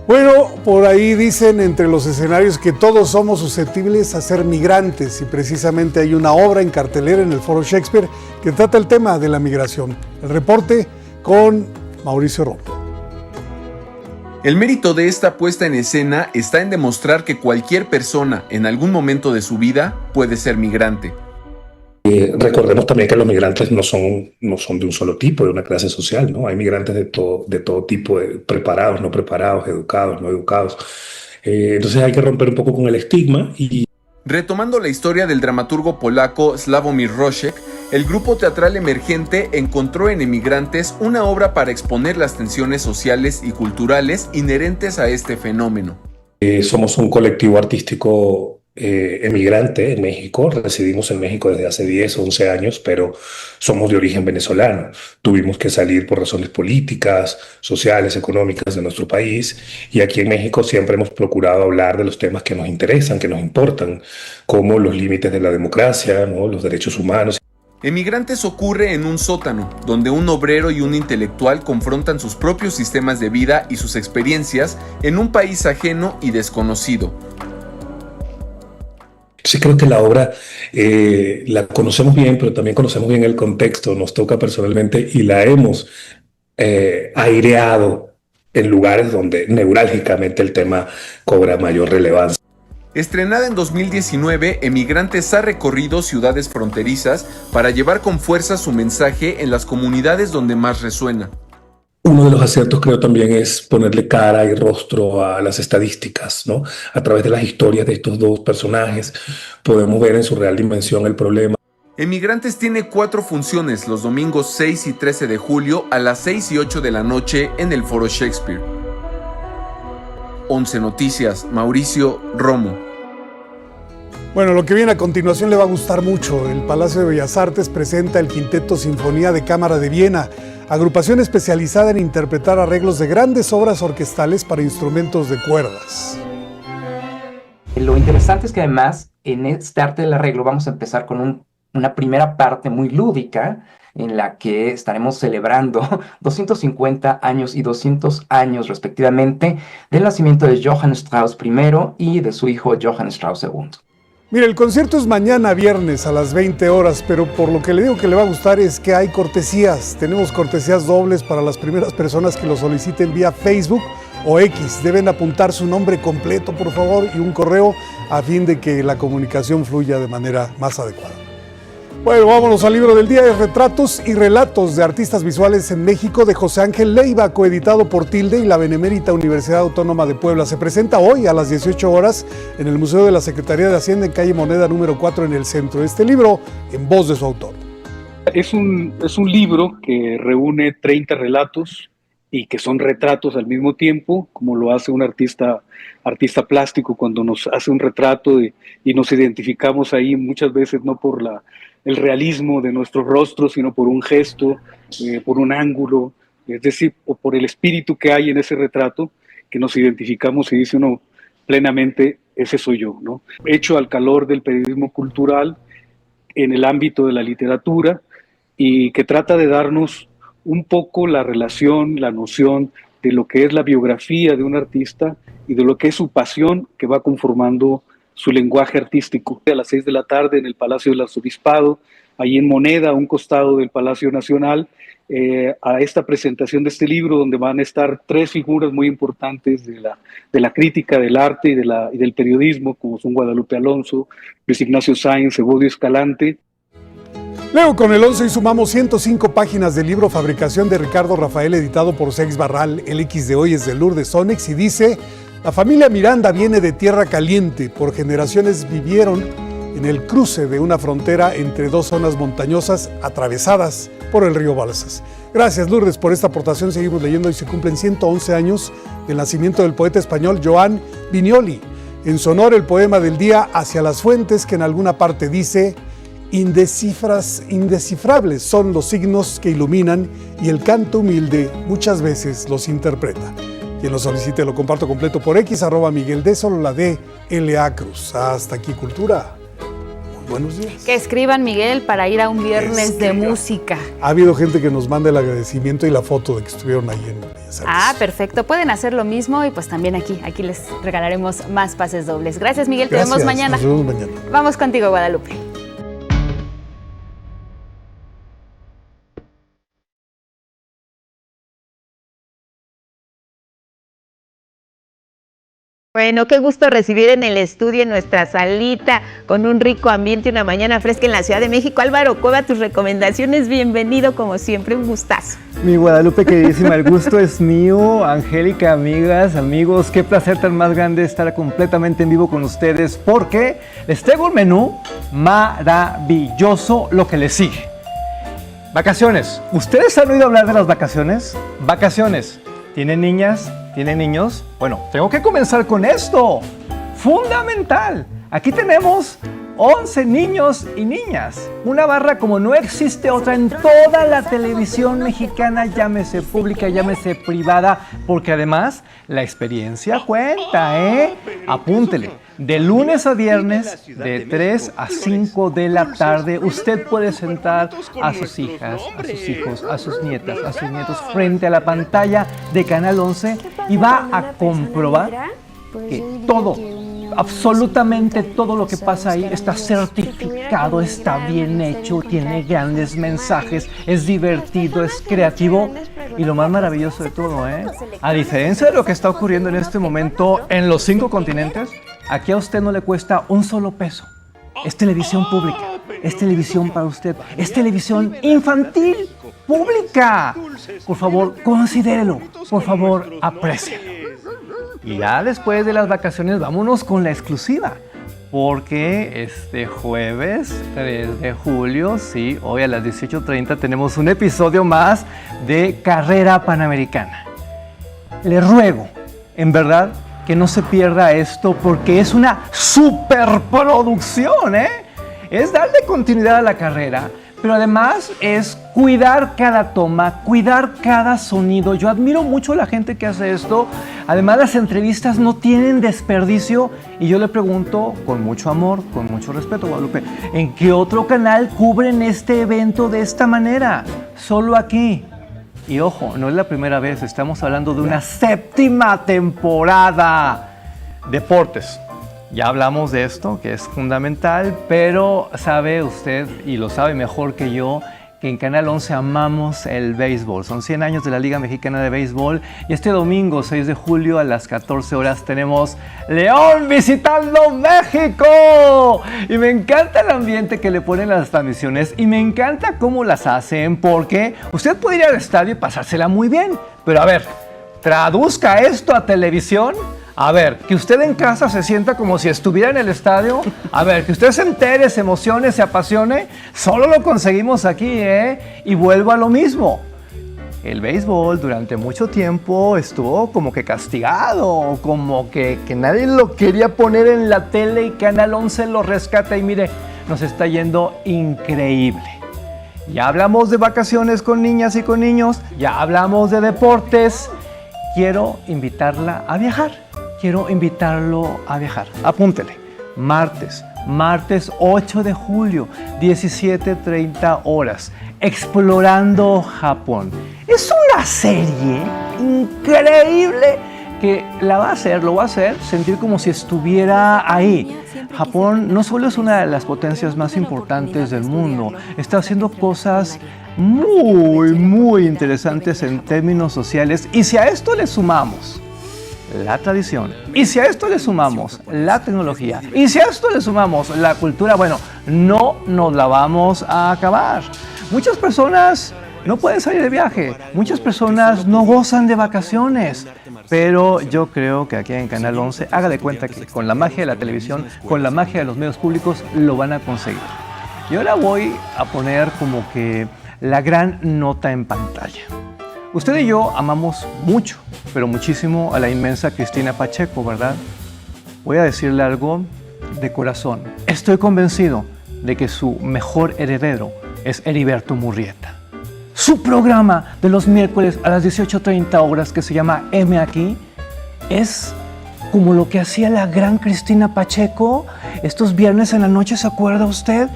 Bueno, por ahí dicen entre los escenarios que todos somos susceptibles a ser migrantes y precisamente hay una obra en cartelera en el Foro Shakespeare que trata el tema de la migración. El reporte con Mauricio Romo. El mérito de esta puesta en escena está en demostrar que cualquier persona en algún momento de su vida puede ser migrante. Recordemos también que los migrantes no son de un solo tipo, de una clase social, ¿no? Hay migrantes de todo tipo, preparados, no preparados, educados, no educados. Entonces hay que romper un poco con el estigma y... Retomando la historia del dramaturgo polaco Sławomir Roszek, el grupo teatral emergente encontró en Emigrantes una obra para exponer las tensiones sociales y culturales inherentes a este fenómeno. Somos un colectivo artístico emigrante en México, residimos en México desde hace 10 o 11 años, pero somos de origen venezolano. Tuvimos que salir por razones políticas, sociales, económicas de nuestro país, y aquí en México siempre hemos procurado hablar de los temas que nos interesan, que nos importan, como los límites de la democracia, ¿no? Los derechos humanos. Emigrantes ocurre en un sótano, donde un obrero y un intelectual confrontan sus propios sistemas de vida y sus experiencias en un país ajeno y desconocido. Sí, creo que la obra la conocemos bien, pero también conocemos bien el contexto, nos toca personalmente y la hemos aireado en lugares donde neurálgicamente el tema cobra mayor relevancia. Estrenada en 2019, Emigrantes ha recorrido ciudades fronterizas para llevar con fuerza su mensaje en las comunidades donde más resuena. Uno de los aciertos creo también es ponerle cara y rostro a las estadísticas, ¿no? A través de las historias de estos dos personajes podemos ver en su real dimensión el problema. Emigrantes tiene 4 funciones los domingos 6 y 13 de julio a las 6 y 8 de la noche en el Foro Shakespeare. 11 Noticias, Mauricio Romo. Bueno, lo que viene a continuación le va a gustar mucho. El Palacio de Bellas Artes presenta el Quinteto Sinfonía de Cámara de Viena, agrupación especializada en interpretar arreglos de grandes obras orquestales para instrumentos de cuerdas. Lo interesante es que además en este arte del arreglo vamos a empezar con una primera parte muy lúdica en la que estaremos celebrando 250 años y 200 años respectivamente del nacimiento de Johann Strauss I y de su hijo Johann Strauss II. Mire, el concierto es mañana viernes a las 20 horas, pero por lo que le digo que le va a gustar es que hay cortesías. Tenemos cortesías dobles para las primeras personas que lo soliciten vía Facebook o X. Deben apuntar su nombre completo, por favor, y un correo a fin de que la comunicación fluya de manera más adecuada. Bueno, vámonos al libro del día, de Retratos y Relatos de Artistas Visuales en México, de José Ángel Leiva, coeditado por Tilde y la Benemérita Universidad Autónoma de Puebla. Se presenta hoy a las 18 horas en el Museo de la Secretaría de Hacienda en calle Moneda número 4 en el centro. Este libro en voz de su autor. Es un libro que reúne 30 relatos y que son retratos al mismo tiempo, como lo hace un artista plástico cuando nos hace un retrato y nos identificamos ahí muchas veces no por el realismo de nuestro rostro, sino por un gesto, por un ángulo, es decir, o por el espíritu que hay en ese retrato, que nos identificamos y dice uno plenamente, ese soy yo, ¿no? Hecho al calor del periodismo cultural en el ámbito de la literatura y que trata de darnos un poco la relación, la noción de lo que es la biografía de un artista y de lo que es su pasión que va conformando su lenguaje artístico. A las 6 de la tarde en el Palacio del Arzobispado, ahí en Moneda, a un costado del Palacio Nacional, a esta presentación de este libro, donde van a estar 3 figuras muy importantes de la crítica del arte y del periodismo, como son Guadalupe Alonso, Luis Ignacio Sáenz, Evodio Escalante. Leo con el 11 y sumamos 105 páginas del libro Fabricación de Ricardo Rafael, editado por Seix Barral. El X de hoy es de Lourdes Onex y dice: la familia Miranda viene de tierra caliente. Por generaciones vivieron en el cruce de una frontera entre 2 zonas montañosas atravesadas por el río Balsas. Gracias, Lourdes, por esta aportación. Seguimos leyendo y se cumplen 111 años del nacimiento del poeta español Joan Vinyoli. En su honor, el poema del día Hacia las fuentes, que en alguna parte dice: indescifrables son los signos que iluminan y el canto humilde muchas veces los interpreta. Quien lo solicite lo comparto completo por X, @Miguel D, solo la D, L.A. Cruz. Hasta aquí, Cultura. Muy buenos días. Que escriban, Miguel, para ir a un viernes de música. Ha habido gente que nos manda el agradecimiento y la foto de que estuvieron ahí en Bellas Artes. Ah, perfecto. Pueden hacer lo mismo y pues también aquí les regalaremos más pases dobles. Gracias, Miguel. Gracias, te vemos mañana. Nos vemos mañana. Vamos contigo, Guadalupe. Bueno, qué gusto recibir en el estudio, en nuestra salita, con un rico ambiente, una mañana fresca en la Ciudad de México. Álvaro Cueva, tus recomendaciones, bienvenido como siempre, un gustazo. Mi Guadalupe queridísima, el gusto es mío. Angélica, amigas, amigos, qué placer tan más grande estar completamente en vivo con ustedes, porque les traigo un menú maravilloso, lo que les sigue. Vacaciones. ¿Ustedes han oído hablar de las vacaciones? Vacaciones. ¿Tienen niñas? ¿Tienen niños? Bueno, tengo que comenzar con esto. Fundamental. Aquí tenemos 11 niños y niñas. Una barra como no existe otra en toda la televisión mexicana, llámese pública, llámese privada, porque además la experiencia cuenta, ¿eh? Apúntele. De lunes a viernes, de 3 a 5 de la tarde, usted puede sentar a sus hijas, a sus hijos, a sus nietas, a sus nietos frente a la pantalla de Canal 11 y va a comprobar que todo, absolutamente todo lo que pasa ahí está certificado, está bien hecho, tiene grandes mensajes, es divertido, es creativo y lo más maravilloso de todo, a diferencia de lo que está ocurriendo en este momento en los 5 continentes, aquí a usted no le cuesta un solo peso. Es televisión pública, es televisión para usted, es televisión infantil pública. Por favor, considérelo. Por favor, aprécielo. Y ya después de las vacaciones, vámonos con la exclusiva. Porque este jueves 3 de julio, sí, hoy a las 18:30 tenemos un episodio más de Carrera Panamericana. Le ruego, en verdad, que no se pierda esto porque es una superproducción, ¿eh? Es darle continuidad a la carrera, pero además es cuidar cada toma, cuidar cada sonido. Yo admiro mucho a la gente que hace esto. Además, las entrevistas no tienen desperdicio y yo le pregunto con mucho amor, con mucho respeto, Guadalupe, ¿en qué otro canal cubren este evento de esta manera? Solo aquí. Y ojo, no es la primera vez, estamos hablando de una 7ª temporada. Deportes. Ya hablamos de esto, que es fundamental, pero sabe usted, y lo sabe mejor que yo, que en Canal 11 amamos el béisbol. Son 100 años de la Liga Mexicana de Béisbol y este domingo, 6 de julio, a las 14 horas, tenemos León visitando México. Y me encanta el ambiente que le ponen las transmisiones y me encanta cómo las hacen, porque usted puede ir al estadio y pasársela muy bien, pero a ver, traduzca esto a televisión. A ver, que usted en casa se sienta como si estuviera en el estadio. A ver, que usted se entere, se emocione, se apasione. Solo lo conseguimos aquí, ¿eh? Y vuelvo a lo mismo. El béisbol durante mucho tiempo estuvo como que castigado, como que nadie lo quería poner en la tele y Canal 11 lo rescata y mire, nos está yendo increíble. Ya hablamos de vacaciones con niñas y con niños, ya hablamos de deportes. Quiero invitarla a viajar. Quiero invitarlo a viajar. Apúntele. Martes 8 de julio, 17:30 horas. Explorando Japón. Es una serie increíble que lo va a hacer sentir como si estuviera ahí. Japón no solo es una de las potencias más importantes del mundo, está haciendo cosas muy interesantes en términos sociales. Y si a esto le sumamos la tradición, y si a esto le sumamos la tecnología, y si a esto le sumamos la cultura, bueno, no nos la vamos a acabar. Muchas personas no pueden salir de viaje, muchas personas no gozan de vacaciones, pero yo creo que aquí en Canal 11, haga de cuenta que con la magia de la televisión, con la magia de los medios públicos, lo van a conseguir. Y ahora voy a poner como que la gran nota en pantalla. Usted y yo amamos mucho, pero muchísimo a la inmensa Cristina Pacheco, ¿verdad? Voy a decirle algo de corazón. Estoy convencido de que su mejor heredero es Heriberto Murrieta. Su programa de los miércoles a las 18:30 horas, que se llama M aquí, es como lo que hacía la gran Cristina Pacheco estos viernes en la noche, ¿se acuerda usted?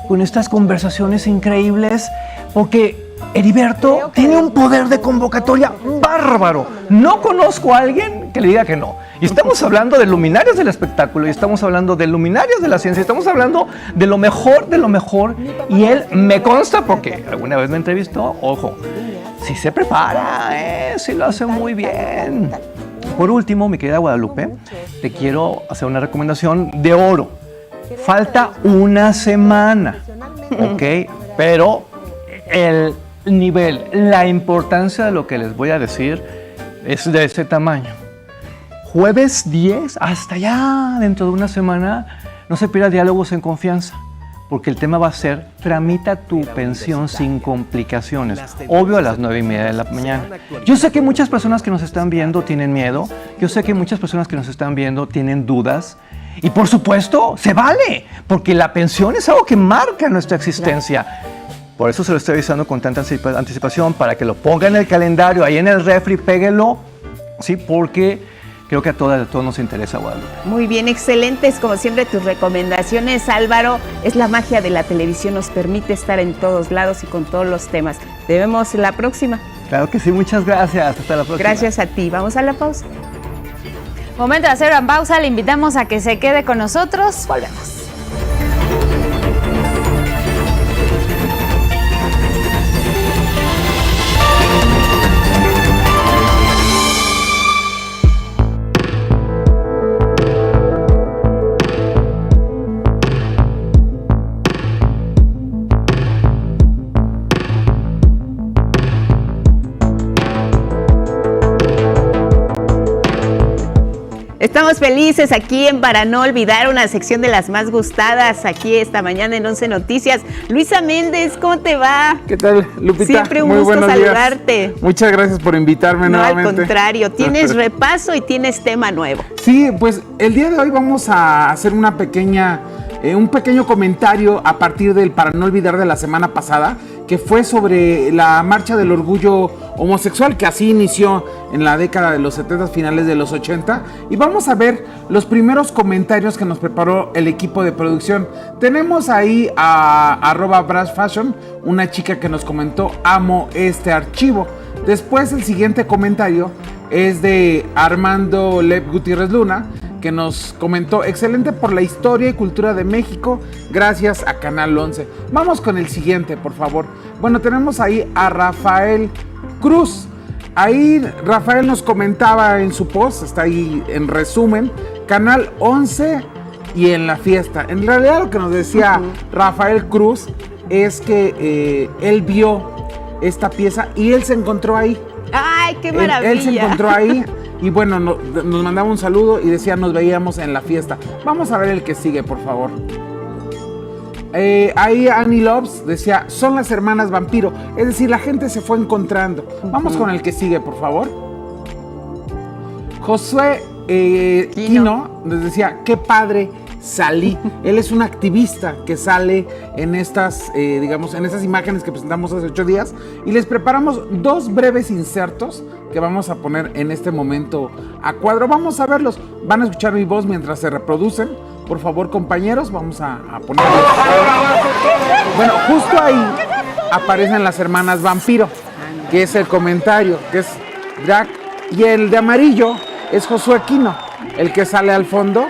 Con estas conversaciones increíbles, porque Heriberto tiene un poder de convocatoria bárbaro. No conozco a alguien que le diga que no. Y estamos hablando de luminarias del espectáculo, y estamos hablando de luminarias de la ciencia, estamos hablando de lo mejor, y él me consta, porque alguna vez me entrevistó, ojo, sí se prepara, sí lo hace muy bien. Por último, mi querida Guadalupe, te quiero hacer una recomendación de oro. Falta una semana, ¿ok? Pero el nivel, la importancia de lo que les voy a decir es de ese tamaño. Jueves 10, hasta ya dentro de una semana, no se pierda Diálogos en Confianza, porque el tema va a ser Tramita tu pensión sin complicaciones, obvio a las 9:30 de la mañana. Yo sé que muchas personas que nos están viendo tienen miedo, yo sé que muchas personas que nos están viendo tienen dudas, y por supuesto, se vale, porque la pensión es algo que marca nuestra existencia. Por eso se lo estoy avisando con tanta anticipación, para que lo ponga en el calendario, ahí en el refri, péguelo, ¿sí? Porque creo que a todos nos interesa, Guadalupe. Muy bien, excelentes como siempre tus recomendaciones, Álvaro. Es la magia de la televisión, nos permite estar en todos lados y con todos los temas. Te vemos la próxima. Claro que sí, muchas gracias. Hasta la próxima. Gracias a ti. Vamos a la pausa. Momento de hacer una pausa, le invitamos a que se quede con nosotros. Volvemos. Estamos felices aquí en Para No Olvidar, una sección de las más gustadas aquí esta mañana en 11 Noticias. Luisa Méndez, ¿cómo te va? ¿Qué tal, Lupita? Siempre un gusto saludarte. Muchas gracias por invitarme nuevamente. No, al contrario, tienes repaso y tienes tema nuevo. Sí, pues el día de hoy vamos a hacer un pequeño comentario a partir del Para No Olvidar de la semana pasada, que fue sobre la marcha del orgullo homosexual, que así inició en la década de los 70, finales de los 80, y vamos a ver los primeros comentarios que nos preparó el equipo de producción. Tenemos ahí a @BrashFashion, una chica que nos comentó: amo este archivo. Después el siguiente comentario es de Armando Lev Gutiérrez Luna, que nos comentó: excelente por la historia y cultura de México, gracias a Canal 11. Vamos con el siguiente, por favor. Bueno, tenemos ahí a Rafael Cruz. Ahí Rafael nos comentaba en su post, está ahí en resumen, Canal 11 y en la fiesta. En realidad lo que nos decía Rafael Cruz es que él vio esta pieza y él se encontró ahí. ¡Ay, qué maravilla! Él se encontró ahí y bueno, nos mandaba un saludo y decía: nos veíamos en la fiesta. Vamos a ver el que sigue, por favor. Ahí Annie Loves decía: son las hermanas vampiro. Es decir, la gente se fue encontrando. Vamos con el que sigue, por favor. Josué Quino nos decía: qué padre salí. Él es un activista que sale en estas, en estas imágenes que presentamos hace 8 días, y les preparamos 2 breves insertos que vamos a poner en este momento a cuadro. Vamos a verlos. Van a escuchar mi voz mientras se reproducen. Por favor, compañeros, vamos a ponerlos. Bueno, justo ahí aparecen las hermanas vampiro, que es el comentario, que es Jack, y el de amarillo es Josué Quino, el que sale al fondo.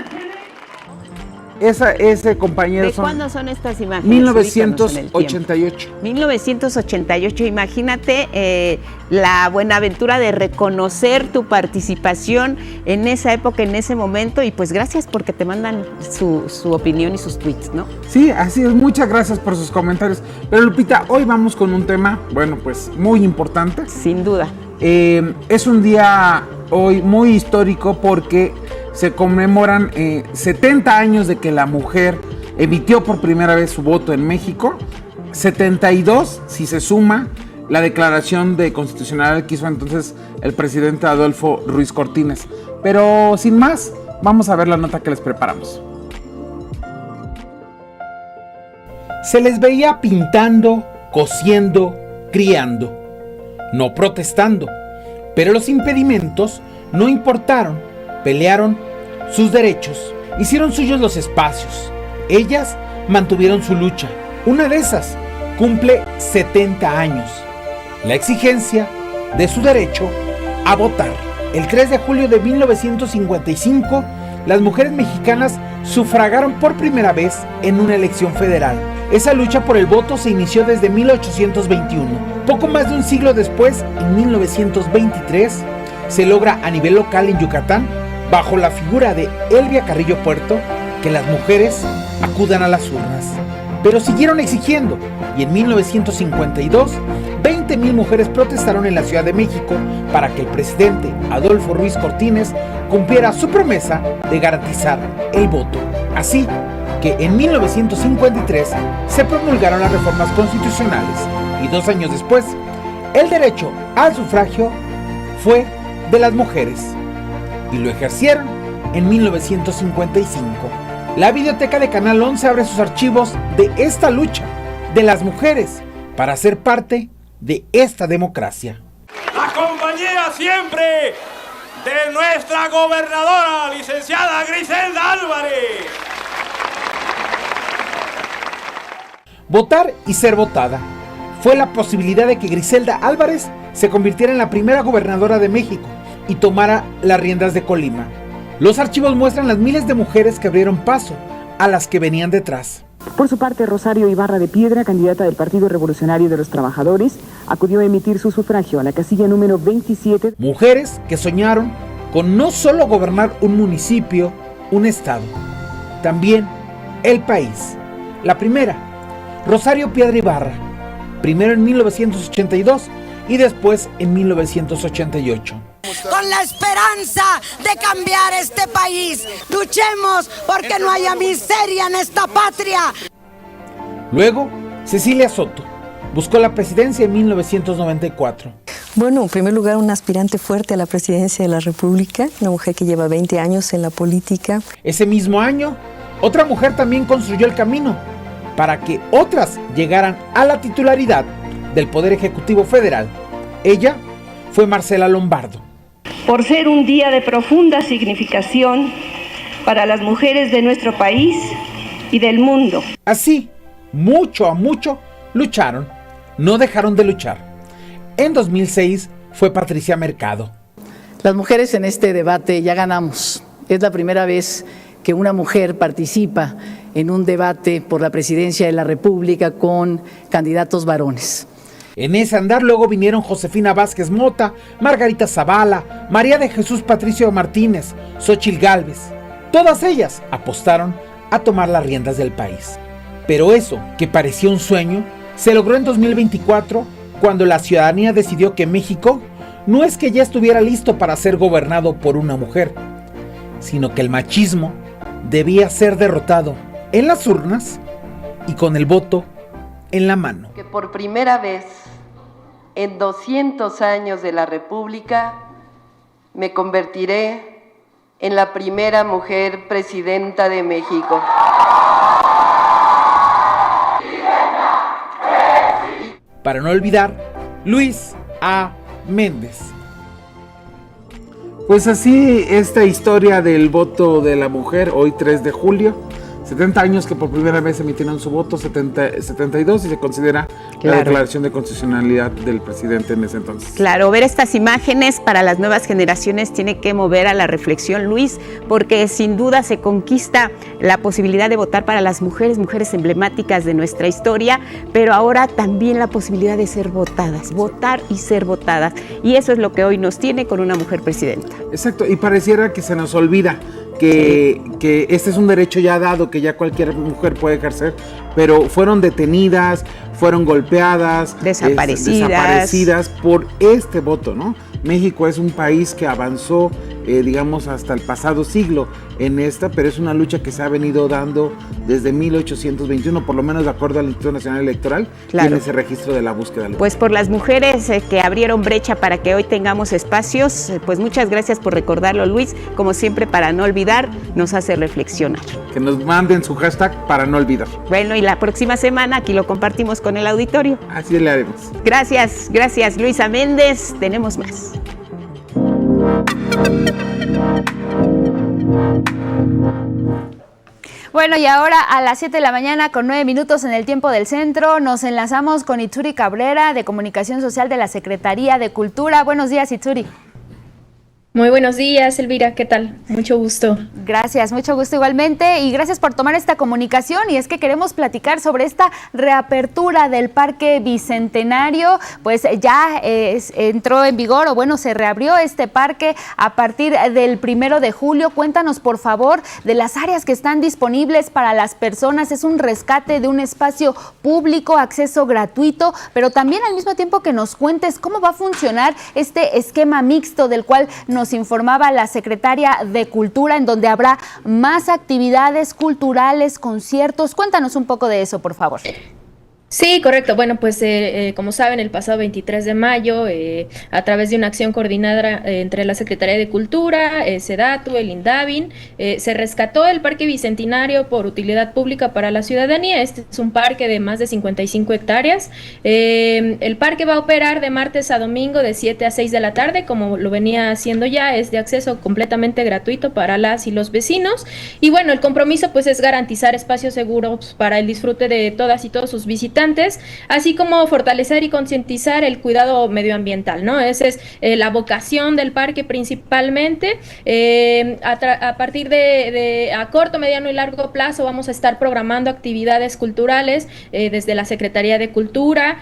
Ese compañero. ¿De cuándo son estas imágenes? 1988. 1988, imagínate la buena aventura de reconocer tu participación en esa época, en ese momento, y pues gracias porque te mandan su opinión y sus tweets, ¿no? Sí, así es, muchas gracias por sus comentarios. Pero Lupita, hoy vamos con un tema, bueno, pues muy importante. Sin duda. Es un día hoy muy histórico porque se conmemoran 70 años de que la mujer emitió por primera vez su voto en México, 72 si se suma la declaración de constitucionalidad que hizo entonces el presidente Adolfo Ruiz Cortines. Pero sin más, vamos a ver la nota que les preparamos. Se les veía pintando, cosiendo, criando, no protestando, pero los impedimentos no importaron. Pelearon sus derechos, hicieron suyos los espacios. Ellas mantuvieron su lucha. Una de esas cumple 70 años. La exigencia de su derecho a votar. El 3 de julio de 1955, las mujeres mexicanas sufragaron por primera vez en una elección federal. Esa lucha por el voto se inició desde 1821. Poco más de un siglo después, en 1923, se logra a nivel local en Yucatán, bajo la figura de Elvia Carrillo Puerto, que las mujeres acudan a las urnas. Pero siguieron exigiendo, y en 1952, 20,000 mujeres protestaron en la Ciudad de México para que el presidente Adolfo Ruiz Cortines cumpliera su promesa de garantizar el voto. Así que en 1953 se promulgaron las reformas constitucionales y 2 años después, el derecho al sufragio fue de las mujeres, y lo ejercieron en 1955. La videoteca de Canal 11 abre sus archivos de esta lucha de las mujeres para ser parte de esta democracia. La compañía siempre de nuestra gobernadora, licenciada Griselda Álvarez. Votar y ser votada fue la posibilidad de que Griselda Álvarez se convirtiera en la primera gobernadora de México y tomara las riendas de Colima. Los archivos muestran las miles de mujeres que abrieron paso a las que venían detrás. Por su parte, Rosario Ibarra de Piedra, candidata del Partido Revolucionario de los Trabajadores, acudió a emitir su sufragio a la casilla número 27. Mujeres que soñaron con no solo gobernar un municipio, un estado, también el país. La primera, Rosario Piedra Ibarra, primero en 1982, y después en 1988. Con la esperanza de cambiar este país, luchemos porque no haya miseria en esta patria. Luego, Cecilia Soto buscó la presidencia en 1994. Bueno, en primer lugar, una aspirante fuerte a la presidencia de la República, una mujer que lleva 20 años en la política. Ese mismo año, otra mujer también construyó el camino para que otras llegaran a la titularidad del Poder Ejecutivo Federal. Ella fue Marcela Lombardo. Por ser un día de profunda significación para las mujeres de nuestro país y del mundo. Así, mucho a mucho, lucharon, no dejaron de luchar. En 2006 fue Patricia Mercado. Las mujeres en este debate ya ganamos. Es la primera vez que una mujer participa en un debate por la presidencia de la República con candidatos varones. En ese andar luego vinieron Josefina Vázquez Mota, Margarita Zavala, María de Jesús Patricio Martínez, Xóchitl Gálvez. Todas ellas apostaron a tomar las riendas del país. Pero eso, que parecía un sueño, se logró en 2024 cuando la ciudadanía decidió que México no es que ya estuviera listo para ser gobernado por una mujer, sino que el machismo debía ser derrotado en las urnas y con el voto en la mano. Que por primera vez en 200 años de la República me convertiré en la primera mujer presidenta de México. Para no olvidar, Luis A. Méndez. Pues así, esta historia del voto de la mujer, hoy 3 de julio, 70 años que por primera vez emitieron su voto, 72, y se considera la declaración de constitucionalidad del presidente en ese entonces. Claro, ver estas imágenes para las nuevas generaciones tiene que mover a la reflexión, Luis, porque sin duda se conquista la posibilidad de votar para las mujeres emblemáticas de nuestra historia, pero ahora también la posibilidad de ser votadas, votar y ser votadas. Y eso es lo que hoy nos tiene con una mujer presidenta. Exacto, y pareciera que se nos olvida que este es un derecho ya dado, que ya cualquier mujer puede ejercer, pero fueron detenidas, fueron golpeadas, desaparecidas por este voto, ¿no? México es un país que avanzó, digamos, hasta el pasado siglo en esta, pero es una lucha que se ha venido dando desde 1821, por lo menos de acuerdo al Instituto Nacional Electoral, tiene ese registro de la búsqueda. Pues por las mujeres que abrieron brecha para que hoy tengamos espacios, pues muchas gracias por recordarlo, Luis. Como siempre, para no olvidar, nos hace reflexionar. Que nos manden su hashtag para no olvidar. Bueno, y la próxima semana aquí lo compartimos con el auditorio. Así le haremos. Gracias, Luisa Méndez. Tenemos más. Bueno, y ahora a las 7 de la mañana con 9 minutos en el tiempo del centro, nos enlazamos con Itsuri Cabrera de Comunicación Social de la Secretaría de Cultura. Buenos días, Itsuri. Muy buenos días, Elvira, ¿qué tal? Mucho gusto. Gracias, mucho gusto igualmente, y gracias por tomar esta comunicación. Y es que queremos platicar sobre esta reapertura del Parque Bicentenario. Pues ya entró en vigor, o bueno, se reabrió este parque a partir del 1 de julio. Cuéntanos, por favor, de las áreas que están disponibles para las personas. Es un rescate de un espacio público, acceso gratuito, pero también al mismo tiempo que nos cuentes cómo va a funcionar este esquema mixto del cual nos informaba la secretaria de Cultura, en donde habrá más actividades culturales, conciertos. Cuéntanos un poco de eso, por favor. Sí, correcto. Bueno, pues como saben, el pasado 23 de mayo, a través de una acción coordinada entre la Secretaría de Cultura, SEDATU, el INDAVIN, se rescató el Parque Bicentenario por utilidad pública para la ciudadanía. Este es un parque de más de 55 hectáreas. El parque va a operar de martes a domingo de 7 a 6 de la tarde, como lo venía haciendo ya. Es de acceso completamente gratuito para las y los vecinos. Y bueno, el compromiso pues es garantizar espacios seguros para el disfrute de todas y todos sus visitantes, así como fortalecer y concientizar el cuidado medioambiental, ¿no? Esa es la vocación del parque principalmente. A partir de a corto, mediano y largo plazo vamos a estar programando actividades culturales desde la Secretaría de Cultura,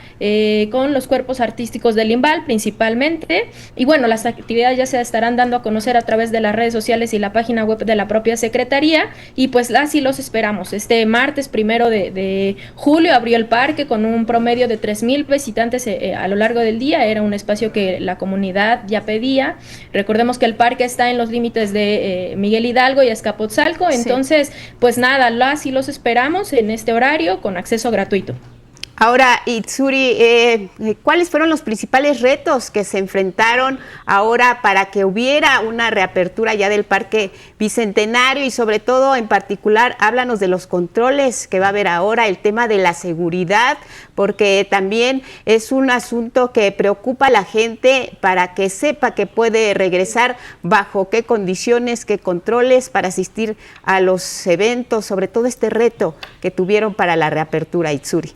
con los cuerpos artísticos del INVAL principalmente, y bueno, las actividades ya se estarán dando a conocer a través de las redes sociales y la página web de la propia Secretaría, y pues las y los esperamos. Este martes 1 de julio abrió el parque. parque con un promedio de 3,000 visitantes a lo largo del día. Era un espacio que la comunidad ya pedía. Recordemos que el parque está en los límites de Miguel Hidalgo y Azcapotzalco, entonces pues nada, las y los esperamos en este horario con acceso gratuito. Ahora, Itzuri, ¿cuáles fueron los principales retos que se enfrentaron ahora para que hubiera una reapertura ya del Parque Bicentenario? Y sobre todo, en particular, háblanos de los controles que va a haber ahora, el tema de la seguridad, porque también es un asunto que preocupa a la gente para que sepa que puede regresar, bajo qué condiciones, qué controles para asistir a los eventos, sobre todo este reto que tuvieron para la reapertura, Itzuri.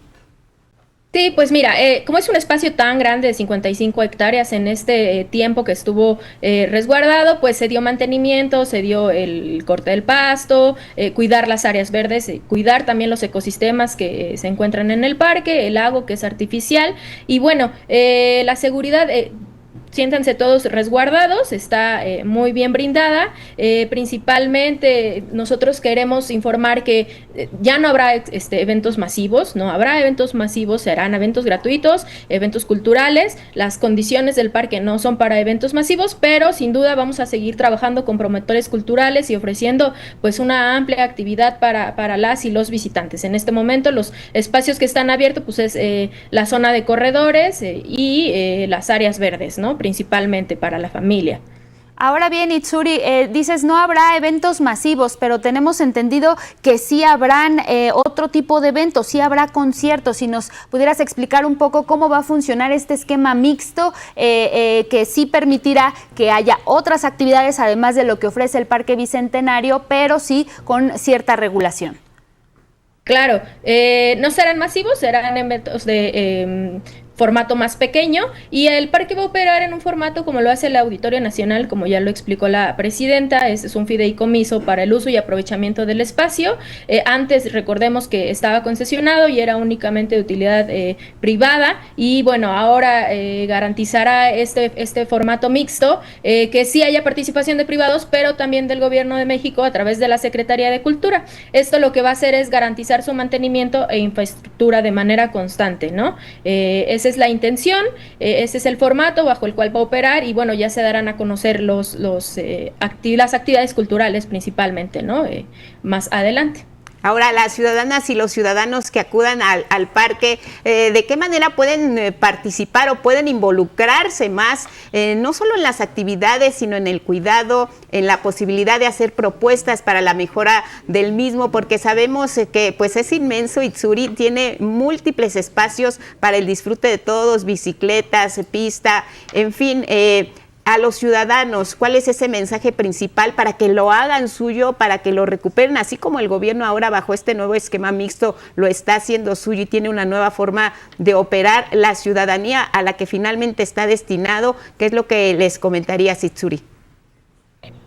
Sí, pues mira, como es un espacio tan grande de 55 hectáreas en este tiempo que estuvo resguardado, pues se dio mantenimiento, se dio el corte del pasto, cuidar las áreas verdes, cuidar también los ecosistemas que se encuentran en el parque, el lago que es artificial y bueno, la seguridad... siéntanse todos resguardados, está muy bien brindada. Principalmente nosotros queremos informar que ya no habrá eventos masivos, no habrá eventos masivos, serán eventos gratuitos, eventos culturales. Las condiciones del parque no son para eventos masivos, pero sin duda vamos a seguir trabajando con promotores culturales y ofreciendo pues una amplia actividad para las y los visitantes. En este momento los espacios que están abiertos pues es la zona de corredores y las áreas verdes, ¿no? Principalmente para la familia. Ahora bien, Itzuri, dices no habrá eventos masivos, pero tenemos entendido que sí habrán otro tipo de eventos, sí habrá conciertos. Si nos pudieras explicar un poco cómo va a funcionar este esquema mixto que sí permitirá que haya otras actividades además de lo que ofrece el Parque Bicentenario, pero sí con cierta regulación. Claro, no serán masivos, serán eventos de formato más pequeño y el parque va a operar en un formato como lo hace el Auditorio Nacional, como ya lo explicó la presidenta. Este es un fideicomiso para el uso y aprovechamiento del espacio. Antes recordemos que estaba concesionado y era únicamente de utilidad privada y bueno, ahora garantizará este formato mixto, que sí haya participación de privados, pero también del Gobierno de México a través de la Secretaría de Cultura. Esto lo que va a hacer es garantizar su mantenimiento e infraestructura de manera constante, ¿no? Esa es la intención, ese es el formato bajo el cual va a operar y bueno, ya se darán a conocer las actividades culturales principalmente, ¿no? Más adelante. Ahora, las ciudadanas y los ciudadanos que acudan al parque, ¿de qué manera pueden participar o pueden involucrarse más, no solo en las actividades, sino en el cuidado, en la posibilidad de hacer propuestas para la mejora del mismo? Porque sabemos que pues es inmenso, Itzuri, tiene múltiples espacios para el disfrute de todos, bicicletas, pista, en fin, a los ciudadanos, ¿cuál es ese mensaje principal para que lo hagan suyo, para que lo recuperen, así como el gobierno ahora bajo este nuevo esquema mixto lo está haciendo suyo y tiene una nueva forma de operar, la ciudadanía a la que finalmente está destinado? ¿Qué es lo que les comentaría, Itzuri?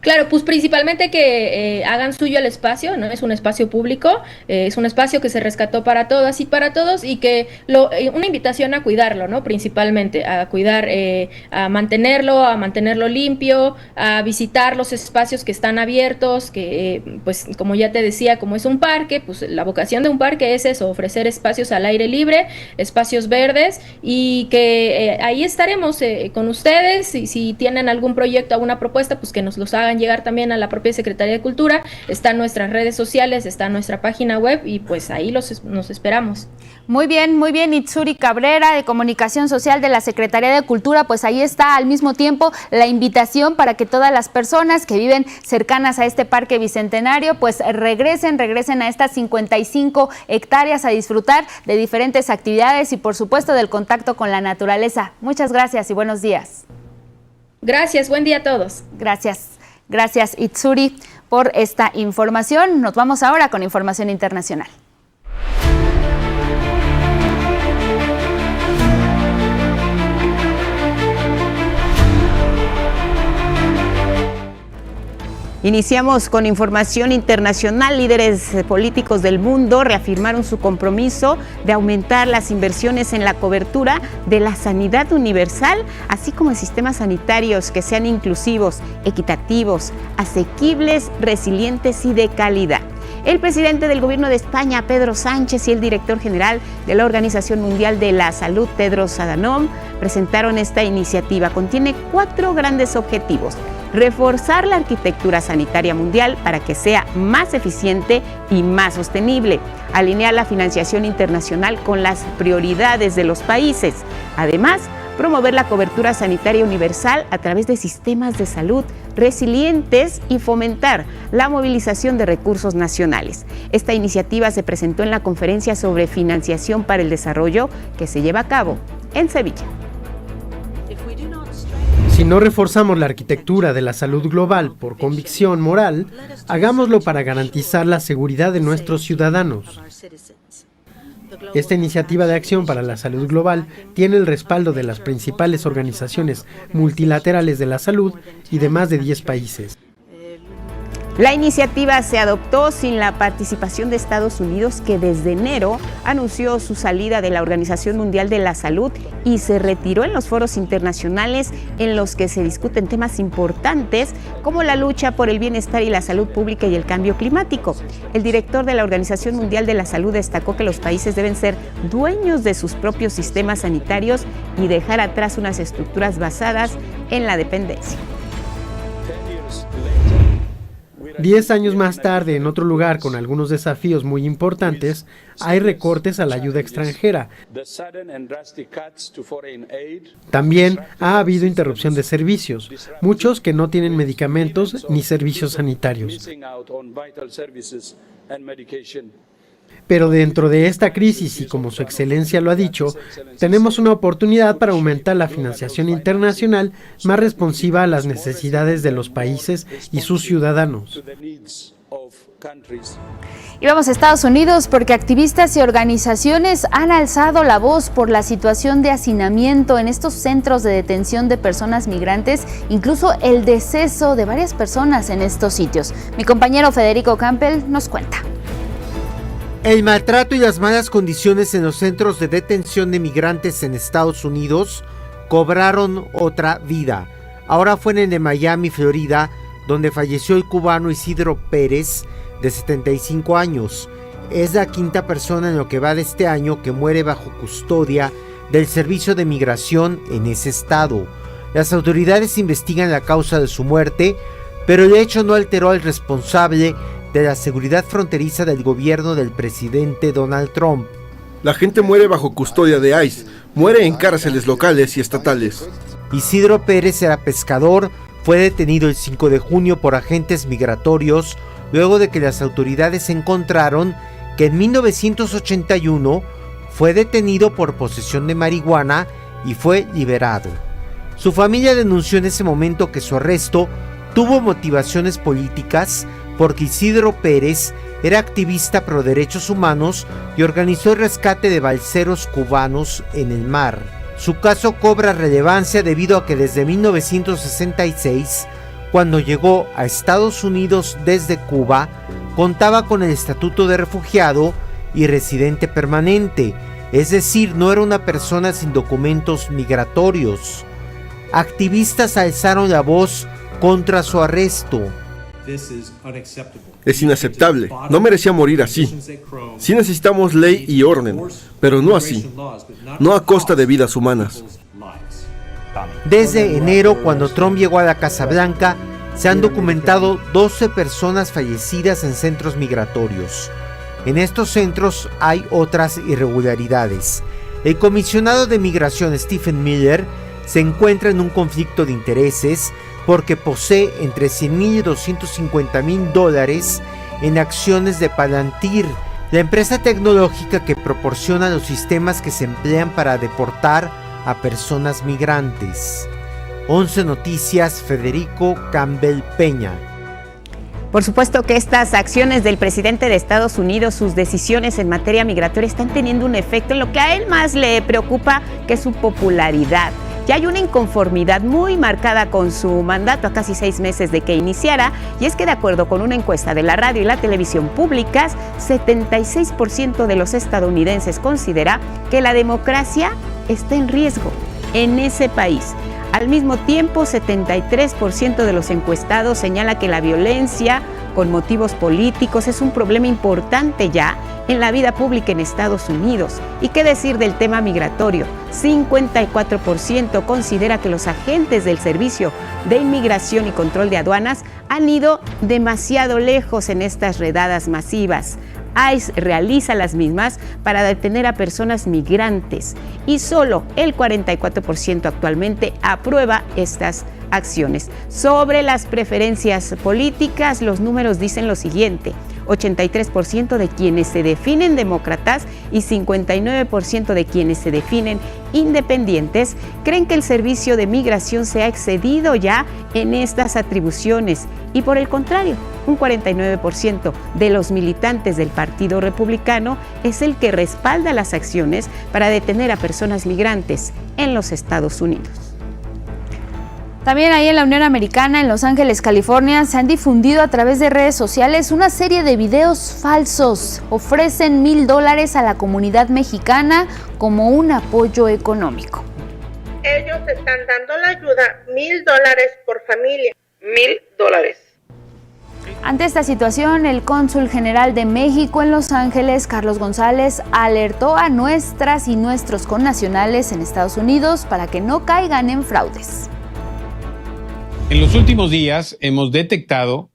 Claro, pues principalmente que hagan suyo el espacio, ¿no? Es un espacio público, es un espacio que se rescató para todas y para todos y que una invitación a cuidarlo, ¿no? Principalmente a cuidar, a mantenerlo limpio, a visitar los espacios que están abiertos, que pues como ya te decía, como es un parque, pues la vocación de un parque es eso, ofrecer espacios al aire libre, espacios verdes y que ahí estaremos con ustedes y si tienen algún proyecto, alguna propuesta, pues que nos los hagan llegar también a la propia Secretaría de Cultura. Están nuestras redes sociales, está nuestra página web y pues ahí nos esperamos. Muy bien, Itzuri Cabrera de Comunicación Social de la Secretaría de Cultura, pues ahí está al mismo tiempo la invitación para que todas las personas que viven cercanas a este Parque Bicentenario pues regresen a estas 55 hectáreas a disfrutar de diferentes actividades y por supuesto del contacto con la naturaleza. Muchas gracias y buenos días. Gracias, buen día a todos. Gracias Itzuri por esta información. Nos vamos ahora con información internacional. Iniciamos con información internacional. Líderes políticos del mundo reafirmaron su compromiso de aumentar las inversiones en la cobertura de la sanidad universal, así como en sistemas sanitarios que sean inclusivos, equitativos, asequibles, resilientes y de calidad. El presidente del Gobierno de España, Pedro Sánchez, y el director general de la Organización Mundial de la Salud, Tedros Adhanom, presentaron esta iniciativa. Contiene 4 grandes objetivos: reforzar la arquitectura sanitaria mundial para que sea más eficiente y más sostenible, alinear la financiación internacional con las prioridades de los países, además, promover la cobertura sanitaria universal a través de sistemas de salud resilientes y fomentar la movilización de recursos nacionales. Esta iniciativa se presentó en la Conferencia sobre Financiación para el Desarrollo que se lleva a cabo en Sevilla. Si no reforzamos la arquitectura de la salud global por convicción moral, hagámoslo para garantizar la seguridad de nuestros ciudadanos. Esta iniciativa de acción para la salud global tiene el respaldo de las principales organizaciones multilaterales de la salud y de más de 10 países. La iniciativa se adoptó sin la participación de Estados Unidos, que desde enero anunció su salida de la Organización Mundial de la Salud y se retiró en los foros internacionales en los que se discuten temas importantes como la lucha por el bienestar y la salud pública y el cambio climático. El director de la Organización Mundial de la Salud destacó que los países deben ser dueños de sus propios sistemas sanitarios y dejar atrás unas estructuras basadas en la dependencia. 10 años más tarde, en otro lugar con algunos desafíos muy importantes, hay recortes a la ayuda extranjera. También ha habido interrupción de servicios, muchos que no tienen medicamentos ni servicios sanitarios. Pero dentro de esta crisis, y como su excelencia lo ha dicho, tenemos una oportunidad para aumentar la financiación internacional más responsiva a las necesidades de los países y sus ciudadanos. Y vamos a Estados Unidos porque activistas y organizaciones han alzado la voz por la situación de hacinamiento en estos centros de detención de personas migrantes, incluso el deceso de varias personas en estos sitios. Mi compañero Federico Campbell nos cuenta. El maltrato y las malas condiciones en los centros de detención de migrantes en Estados Unidos cobraron otra vida. Ahora fue en el de Miami, Florida, donde falleció el cubano Isidro Pérez, de 75 años. Es la 5ª persona en lo que va de este año que muere bajo custodia del Servicio de Migración en ese estado. Las autoridades investigan la causa de su muerte, pero el hecho no alteró al responsable de la seguridad fronteriza del gobierno del presidente Donald Trump. La gente muere bajo custodia de ICE, muere en cárceles locales y estatales. Isidro Pérez era pescador, fue detenido el 5 de junio por agentes migratorios luego de que las autoridades encontraron que en 1981 fue detenido por posesión de marihuana y fue liberado. Su familia denunció en ese momento que su arresto tuvo motivaciones políticas porque Isidro Pérez era activista pro derechos humanos y organizó el rescate de balseros cubanos en el mar. Su caso cobra relevancia debido a que desde 1966, cuando llegó a Estados Unidos desde Cuba, contaba con el estatuto de refugiado y residente permanente, es decir, no era una persona sin documentos migratorios. Activistas alzaron la voz contra su arresto. Es inaceptable, no merecía morir así. Sí necesitamos ley y orden, pero no así, no a costa de vidas humanas. Desde enero, cuando Trump llegó a la Casa Blanca, se han documentado 12 personas fallecidas en centros migratorios. En estos centros hay otras irregularidades. El comisionado de migración Stephen Miller se encuentra en un conflicto de intereses porque posee entre $100,000 y $250,000 en acciones de Palantir, la empresa tecnológica que proporciona los sistemas que se emplean para deportar a personas migrantes. 11 Noticias, Federico Campbell Peña. Por supuesto que estas acciones del presidente de Estados Unidos, sus decisiones en materia migratoria están teniendo un efecto en lo que a él más le preocupa, que es su popularidad. Ya hay una inconformidad muy marcada con su mandato a casi 6 meses de que iniciara, y es que de acuerdo con una encuesta de la radio y la televisión públicas, 76% de los estadounidenses considera que la democracia está en riesgo en ese país. Al mismo tiempo, 73% de los encuestados señala que la violencia con motivos políticos es un problema importante ya en la vida pública en Estados Unidos. ¿Y qué decir del tema migratorio? 54% considera que los agentes del Servicio de Inmigración y Control de Aduanas han ido demasiado lejos en estas redadas masivas. ICE realiza las mismas para detener a personas migrantes y solo el 44% actualmente aprueba estas acciones. Sobre las preferencias políticas, los números dicen lo siguiente: 83% de quienes se definen demócratas y 59% de quienes se definen independientes creen que el Servicio de Migración se ha excedido ya en estas atribuciones, y por el contrario, un 49% de los militantes del Partido Republicano es el que respalda las acciones para detener a personas migrantes en los Estados Unidos. También ahí en la Unión Americana, en Los Ángeles, California, se han difundido a través de redes sociales una serie de videos falsos. Ofrecen $1,000 a la comunidad mexicana como un apoyo económico. Ellos están dando la ayuda, $1,000 por familia. $1,000. Ante esta situación, el cónsul general de México en Los Ángeles, Carlos González, alertó a nuestras y nuestros connacionales en Estados Unidos para que no caigan en fraudes. En los últimos días hemos detectado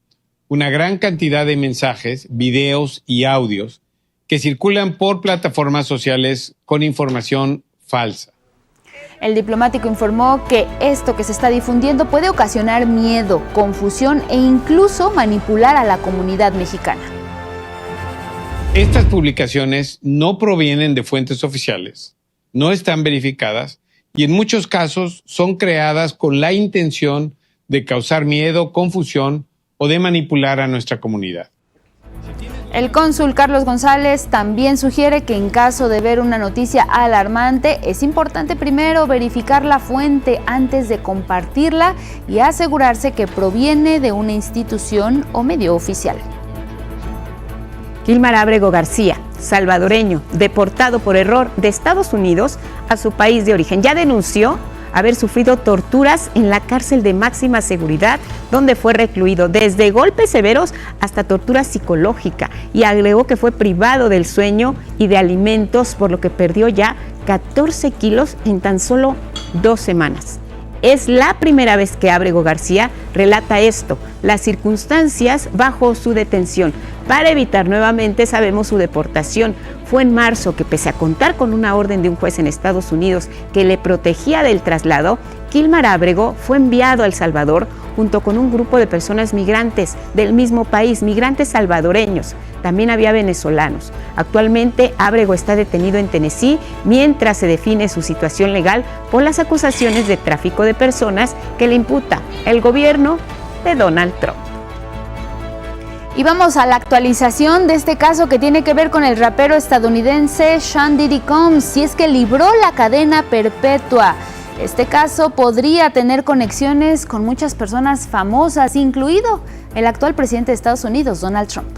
una gran cantidad de mensajes, videos y audios que circulan por plataformas sociales con información falsa. El diplomático informó que esto que se está difundiendo puede ocasionar miedo, confusión e incluso manipular a la comunidad mexicana. Estas publicaciones no provienen de fuentes oficiales, no están verificadas y en muchos casos son creadas con la intención de causar miedo, confusión o de manipular a nuestra comunidad. El cónsul Carlos González también sugiere que en caso de ver una noticia alarmante, es importante primero verificar la fuente antes de compartirla y asegurarse que proviene de una institución o medio oficial. Kilmar Ábrego García, salvadoreño, deportado por error de Estados Unidos a su país de origen, ya denunció haber sufrido torturas en la cárcel de máxima seguridad, donde fue recluido, desde golpes severos hasta tortura psicológica, y agregó que fue privado del sueño y de alimentos, por lo que perdió ya 14 kilos en tan solo 2 semanas. Es la primera vez que Ábrego García relata esto, las circunstancias bajo su detención. Para evitar nuevamente, sabemos, su deportación. Fue en marzo que, pese a contar con una orden de un juez en Estados Unidos que le protegía del traslado, Kilmar Ábrego fue enviado a El Salvador junto con un grupo de personas migrantes del mismo país, migrantes salvadoreños. También había venezolanos. Actualmente, Ábrego está detenido en Tennessee mientras se define su situación legal por las acusaciones de tráfico de personas que le imputa el gobierno de Donald Trump. Y vamos a la actualización de este caso que tiene que ver con el rapero estadounidense Sean Diddy Combs, y es que libró la cadena perpetua. Este caso podría tener conexiones con muchas personas famosas, incluido el actual presidente de Estados Unidos, Donald Trump.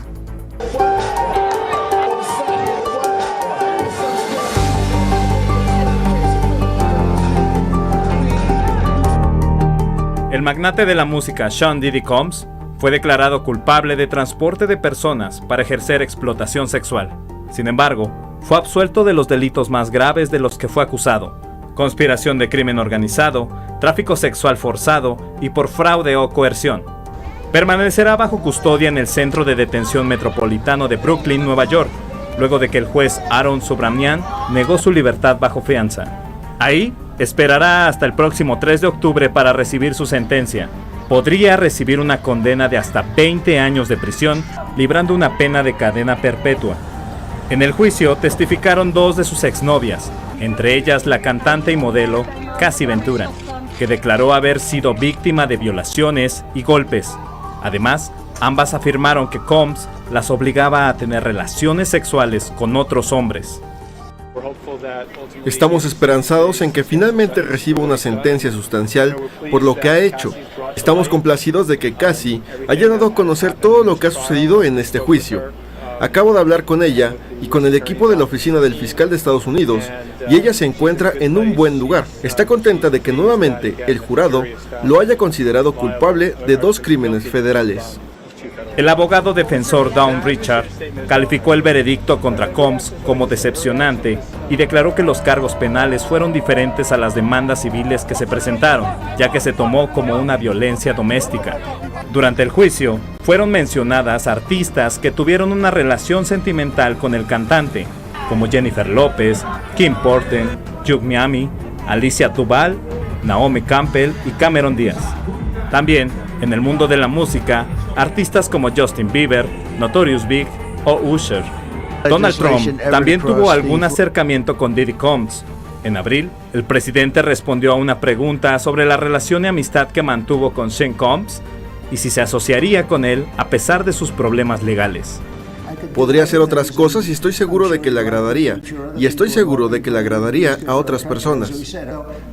El magnate de la música Sean Diddy Combs fue declarado culpable de transporte de personas para ejercer explotación sexual. Sin embargo, fue absuelto de los delitos más graves de los que fue acusado: conspiración de crimen organizado, tráfico sexual forzado y por fraude o coerción. Permanecerá bajo custodia en el Centro de Detención Metropolitano de Brooklyn, Nueva York, luego de que el juez Aaron Subramanian negó su libertad bajo fianza. Ahí esperará hasta el próximo 3 de octubre para recibir su sentencia. Podría recibir una condena de hasta 20 años de prisión, librando una pena de cadena perpetua. En el juicio testificaron 2 de sus exnovias, entre ellas la cantante y modelo Cassie Ventura, que declaró haber sido víctima de violaciones y golpes. Además, ambas afirmaron que Combs las obligaba a tener relaciones sexuales con otros hombres. Estamos esperanzados en que finalmente reciba una sentencia sustancial por lo que ha hecho. Estamos complacidos de que Cassie haya dado a conocer todo lo que ha sucedido en este juicio. Acabo de hablar con ella y con el equipo de la oficina del fiscal de Estados Unidos y ella se encuentra en un buen lugar. Está contenta de que nuevamente el jurado lo haya considerado culpable de 2 crímenes federales. El abogado defensor Dawn Richard calificó el veredicto contra Combs como decepcionante y declaró que los cargos penales fueron diferentes a las demandas civiles que se presentaron, ya que se tomó como una violencia doméstica. Durante el juicio, fueron mencionadas artistas que tuvieron una relación sentimental con el cantante, como Jennifer López, Kim Porten, Hugh Miami, Alicia Duval, Naomi Campbell y Cameron Díaz. También, en el mundo de la música, artistas como Justin Bieber, Notorious Big o Usher. Donald Trump también tuvo algún acercamiento con Diddy Combs. En abril, el presidente respondió a una pregunta sobre la relación y amistad que mantuvo con Sean Combs y si se asociaría con él a pesar de sus problemas legales. Podría hacer otras cosas y estoy seguro de que le agradaría. Y estoy seguro de que le agradaría a otras personas.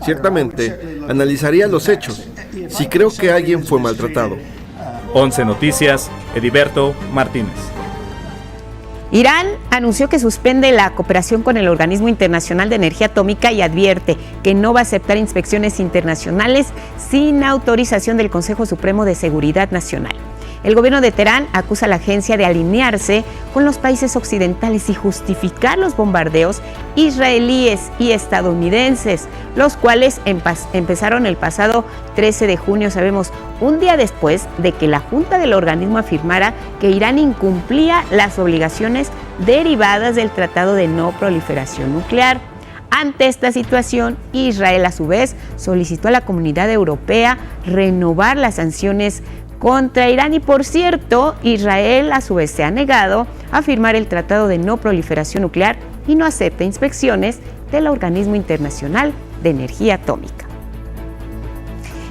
Ciertamente, analizaría los hechos. Si creo que alguien fue maltratado. 11 Noticias, Ediberto Martínez. Irán anunció que suspende la cooperación con el Organismo Internacional de Energía Atómica y advierte que no va a aceptar inspecciones internacionales sin autorización del Consejo Supremo de Seguridad Nacional. El gobierno de Teherán acusa a la agencia de alinearse con los países occidentales y justificar los bombardeos israelíes y estadounidenses, los cuales empezaron el pasado 13 de junio, sabemos, un día después de que la Junta del organismo afirmara que Irán incumplía las obligaciones derivadas del Tratado de No Proliferación Nuclear. Ante esta situación, Israel a su vez solicitó a la comunidad europea renovar las sanciones contra Irán y, por cierto, Israel a su vez se ha negado a firmar el Tratado de No Proliferación Nuclear y no acepta inspecciones del Organismo Internacional de Energía Atómica.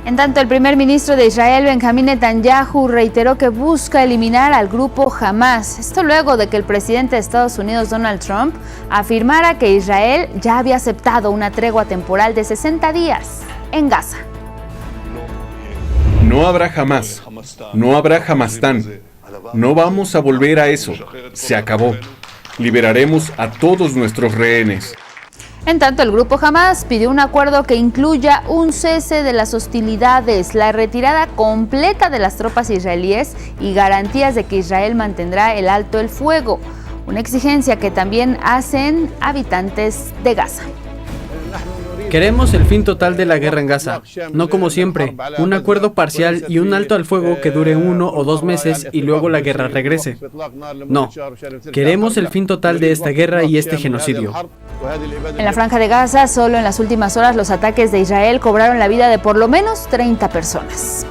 En tanto, el primer ministro de Israel, Benjamín Netanyahu, reiteró que busca eliminar al grupo Hamás. Esto luego de que el presidente de Estados Unidos, Donald Trump, afirmara que Israel ya había aceptado una tregua temporal de 60 días en Gaza. No habrá jamás, no habrá Hamastán, no vamos a volver a eso, se acabó. Liberaremos a todos nuestros rehenes. En tanto, el grupo Hamás pidió un acuerdo que incluya un cese de las hostilidades, la retirada completa de las tropas israelíes y garantías de que Israel mantendrá el alto el fuego, una exigencia que también hacen habitantes de Gaza. Queremos el fin total de la guerra en Gaza, no como siempre, un acuerdo parcial y un alto al fuego que dure 1 o 2 meses y luego la guerra regrese. No, queremos el fin total de esta guerra y este genocidio. En la Franja de Gaza, solo en las últimas horas, los ataques de Israel cobraron la vida de por lo menos 30 personas.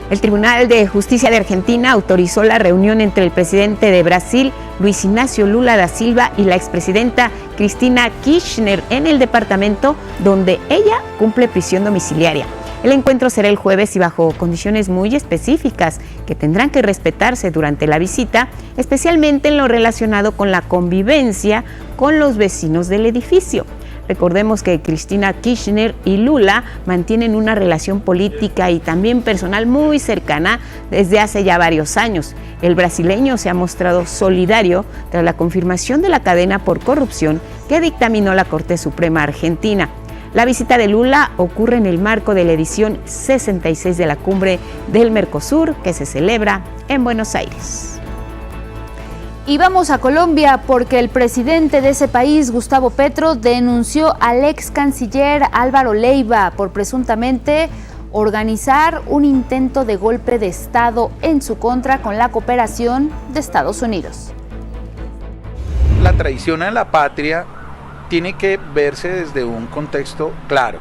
El Tribunal de Justicia de Argentina autorizó la reunión entre el presidente de Brasil, Luis Ignacio Lula da Silva, y la expresidenta Cristina Kirchner en el departamento donde ella cumple prisión domiciliaria. El encuentro será el jueves y bajo condiciones muy específicas que tendrán que respetarse durante la visita, especialmente en lo relacionado con la convivencia con los vecinos del edificio. Recordemos que Cristina Kirchner y Lula mantienen una relación política y también personal muy cercana desde hace ya varios años. El brasileño se ha mostrado solidario tras la confirmación de la cadena por corrupción que dictaminó la Corte Suprema Argentina. La visita de Lula ocurre en el marco de la edición 66 de la Cumbre del Mercosur, que se celebra en Buenos Aires. Y vamos a Colombia porque el presidente de ese país, Gustavo Petro, denunció al ex canciller Álvaro Leiva por presuntamente organizar un intento de golpe de Estado en su contra con la cooperación de Estados Unidos. La traición a la patria tiene que verse desde un contexto claro,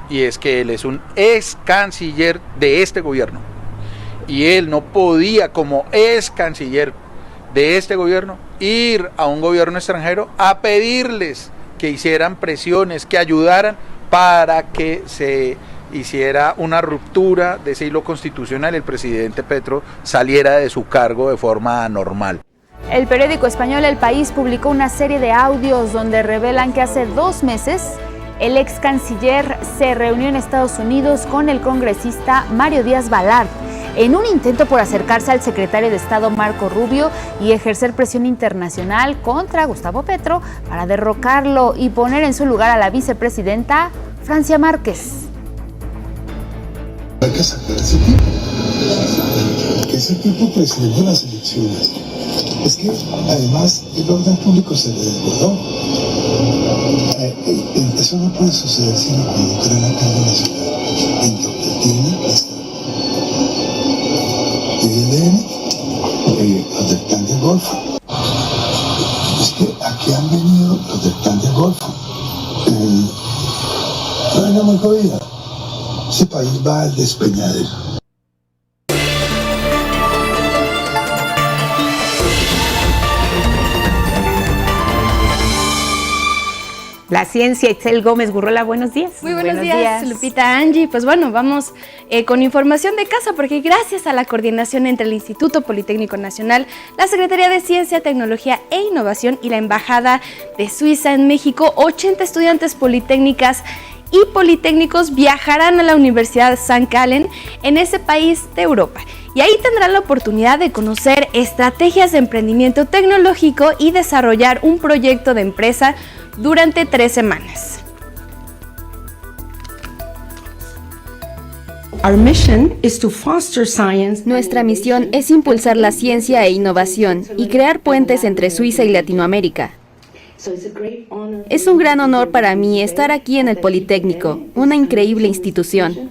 y es que él es un ex canciller de este gobierno, y él no podía, como ex canciller de este gobierno, ir a un gobierno extranjero a pedirles que hicieran presiones, que ayudaran para que se hiciera una ruptura de ese hilo constitucional y el presidente Petro saliera de su cargo de forma normal. El periódico español El País publicó una serie de audios donde revelan que hace 2 meses el ex canciller se reunió en Estados Unidos con el congresista Mario Díaz Balart. en un intento por acercarse al secretario de Estado Marco Rubio y ejercer presión internacional contra Gustavo Petro para derrocarlo y poner en su lugar a la vicepresidenta Francia Márquez. Hay que sacar a ese tipo. Ese tipo presidió las elecciones. Es que además el orden público se le desbordó. Eso no puede suceder sino cuando crea la carga de la ciudad en donde tiene que estar. Vienen los del Plan del Golfo. Es que aquí han venido los del Plan del Golfo. No venga muy jodida. Ese país va al despeñadero. La ciencia, Itzel Gómez Gurrola, buenos días. Muy buenos días, Lupita, Angie. Pues bueno, vamos con información de casa, porque gracias a la coordinación entre el Instituto Politécnico Nacional, la Secretaría de Ciencia, Tecnología e Innovación y la Embajada de Suiza en México, 80 estudiantes politécnicas y politécnicos viajarán a la Universidad St. Gallen en ese país de Europa. Y ahí tendrán la oportunidad de conocer estrategias de emprendimiento tecnológico y desarrollar un proyecto de empresa durante 3 semanas. Nuestra misión es impulsar la ciencia e innovación y crear puentes entre Suiza y Latinoamérica. Es un gran honor para mí estar aquí en el Politécnico, una increíble institución.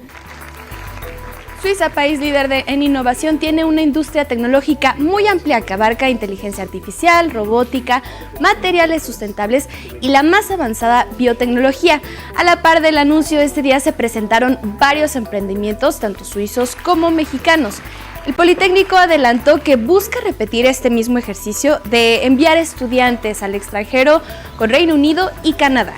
Suiza, país líder en innovación, tiene una industria tecnológica muy amplia que abarca inteligencia artificial, robótica, materiales sustentables y la más avanzada biotecnología. A la par del anuncio, este día se presentaron varios emprendimientos, tanto suizos como mexicanos. El Politécnico adelantó que busca repetir este mismo ejercicio de enviar estudiantes al extranjero con Reino Unido y Canadá.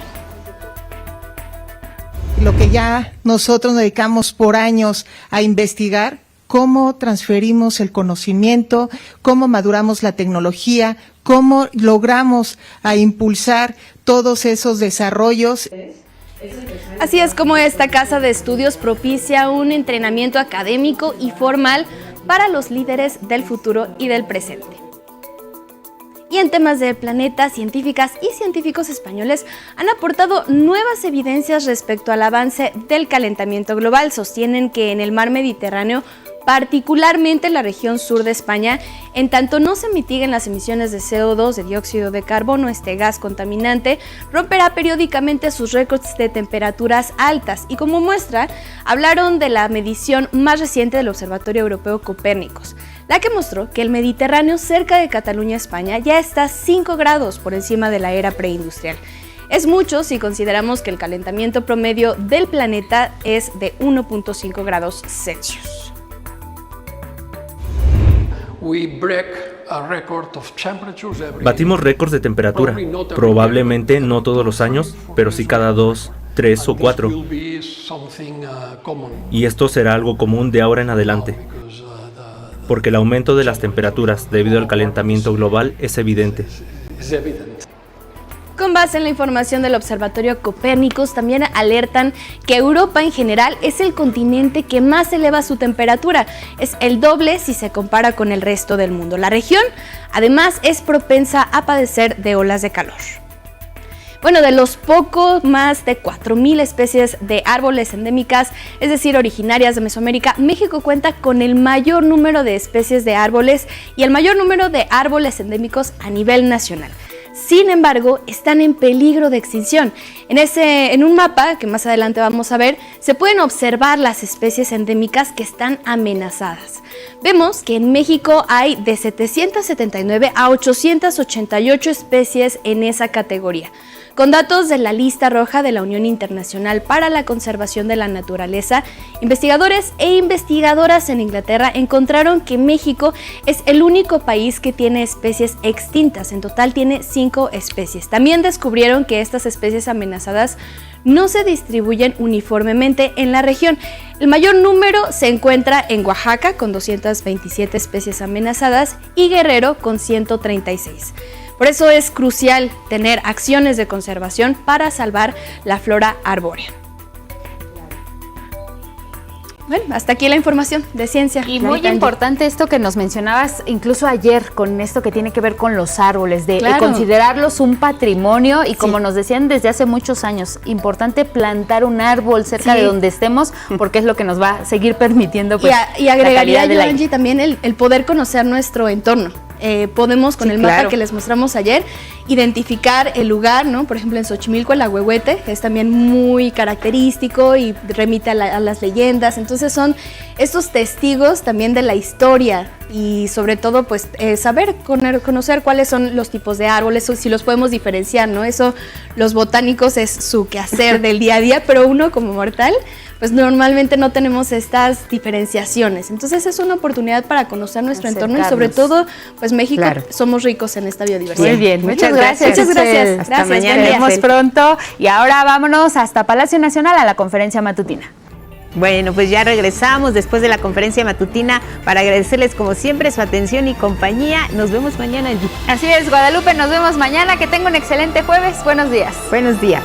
Lo que ya nosotros nos dedicamos por años a investigar, cómo transferimos el conocimiento, cómo maduramos la tecnología, cómo logramos impulsar todos esos desarrollos. Así es como esta casa de estudios propicia un entrenamiento académico y formal para los líderes del futuro y del presente. Y en temas de planeta, científicas y científicos españoles han aportado nuevas evidencias respecto al avance del calentamiento global. Sostienen que en el mar Mediterráneo, particularmente en la región sur de España, en tanto no se mitiguen las emisiones de CO2, de dióxido de carbono, este gas contaminante, romperá periódicamente sus récords de temperaturas altas. Y como muestra, hablaron de la medición más reciente del Observatorio Europeo Copérnicos, la que mostró que el Mediterráneo cerca de Cataluña, España, ya está 5 grados por encima de la era preindustrial. Es mucho si consideramos que el calentamiento promedio del planeta es de 1.5 grados Celsius. Batimos récords de temperatura, probablemente no todos los años, pero sí cada 2, 3 o 4. Y esto será algo común de ahora en adelante, porque el aumento de las temperaturas debido al calentamiento global es evidente. Con base en la información del Observatorio Copérnicos, también alertan que Europa en general es el continente que más eleva su temperatura. Es el doble si se compara con el resto del mundo. La región, además, es propensa a padecer de olas de calor. Bueno, de los poco más de 4,000 especies de árboles endémicas, es decir, originarias de Mesoamérica, México cuenta con el mayor número de especies de árboles y el mayor número de árboles endémicos a nivel nacional. Sin embargo, están en peligro de extinción. En un mapa que más adelante vamos a ver, se pueden observar las especies endémicas que están amenazadas. Vemos que en México hay de 779 a 888 especies en esa categoría. Con datos de la lista roja de la Unión Internacional para la Conservación de la Naturaleza, investigadores e investigadoras en Inglaterra encontraron que México es el único país que tiene especies extintas. En total tiene 5 especies. También descubrieron que estas especies amenazadas no se distribuyen uniformemente en la región. El mayor número se encuentra en Oaxaca, con 227 especies amenazadas, y Guerrero, con 136. Por eso es crucial tener acciones de conservación para salvar la flora arbórea. Bueno, hasta aquí la información de ciencia. Y muy importante esto que nos mencionabas incluso ayer con esto que tiene que ver con los árboles, de considerarlos un patrimonio y como nos decían desde hace muchos años, importante plantar un árbol cerca de donde estemos porque es lo que nos va a seguir permitiendo pues, y agregaría yo, Angie, también el poder conocer nuestro entorno. Podemos con el mapa que les mostramos ayer identificar el lugar, ¿no? Por ejemplo, en Xochimilco el Ahuehuete es también muy característico y remite a las leyendas. Entonces son estos testigos también de la historia y sobre todo pues saber conocer cuáles son los tipos de árboles, si los podemos diferenciar, ¿no? Eso los botánicos es su quehacer del día a día, pero uno como mortal pues normalmente no tenemos estas diferenciaciones. Entonces es una oportunidad para conocer nuestro entorno y sobre todo, pues México somos ricos en esta biodiversidad. Muy bien, muchas gracias. Muchas gracias. Hasta mañana. Nos vemos pronto y ahora vámonos hasta Palacio Nacional a la conferencia matutina. Bueno, pues ya regresamos después de la conferencia matutina para agradecerles como siempre su atención y compañía. Nos vemos mañana. Así es, Guadalupe, nos vemos mañana. Que tenga un excelente jueves. Buenos días. Buenos días.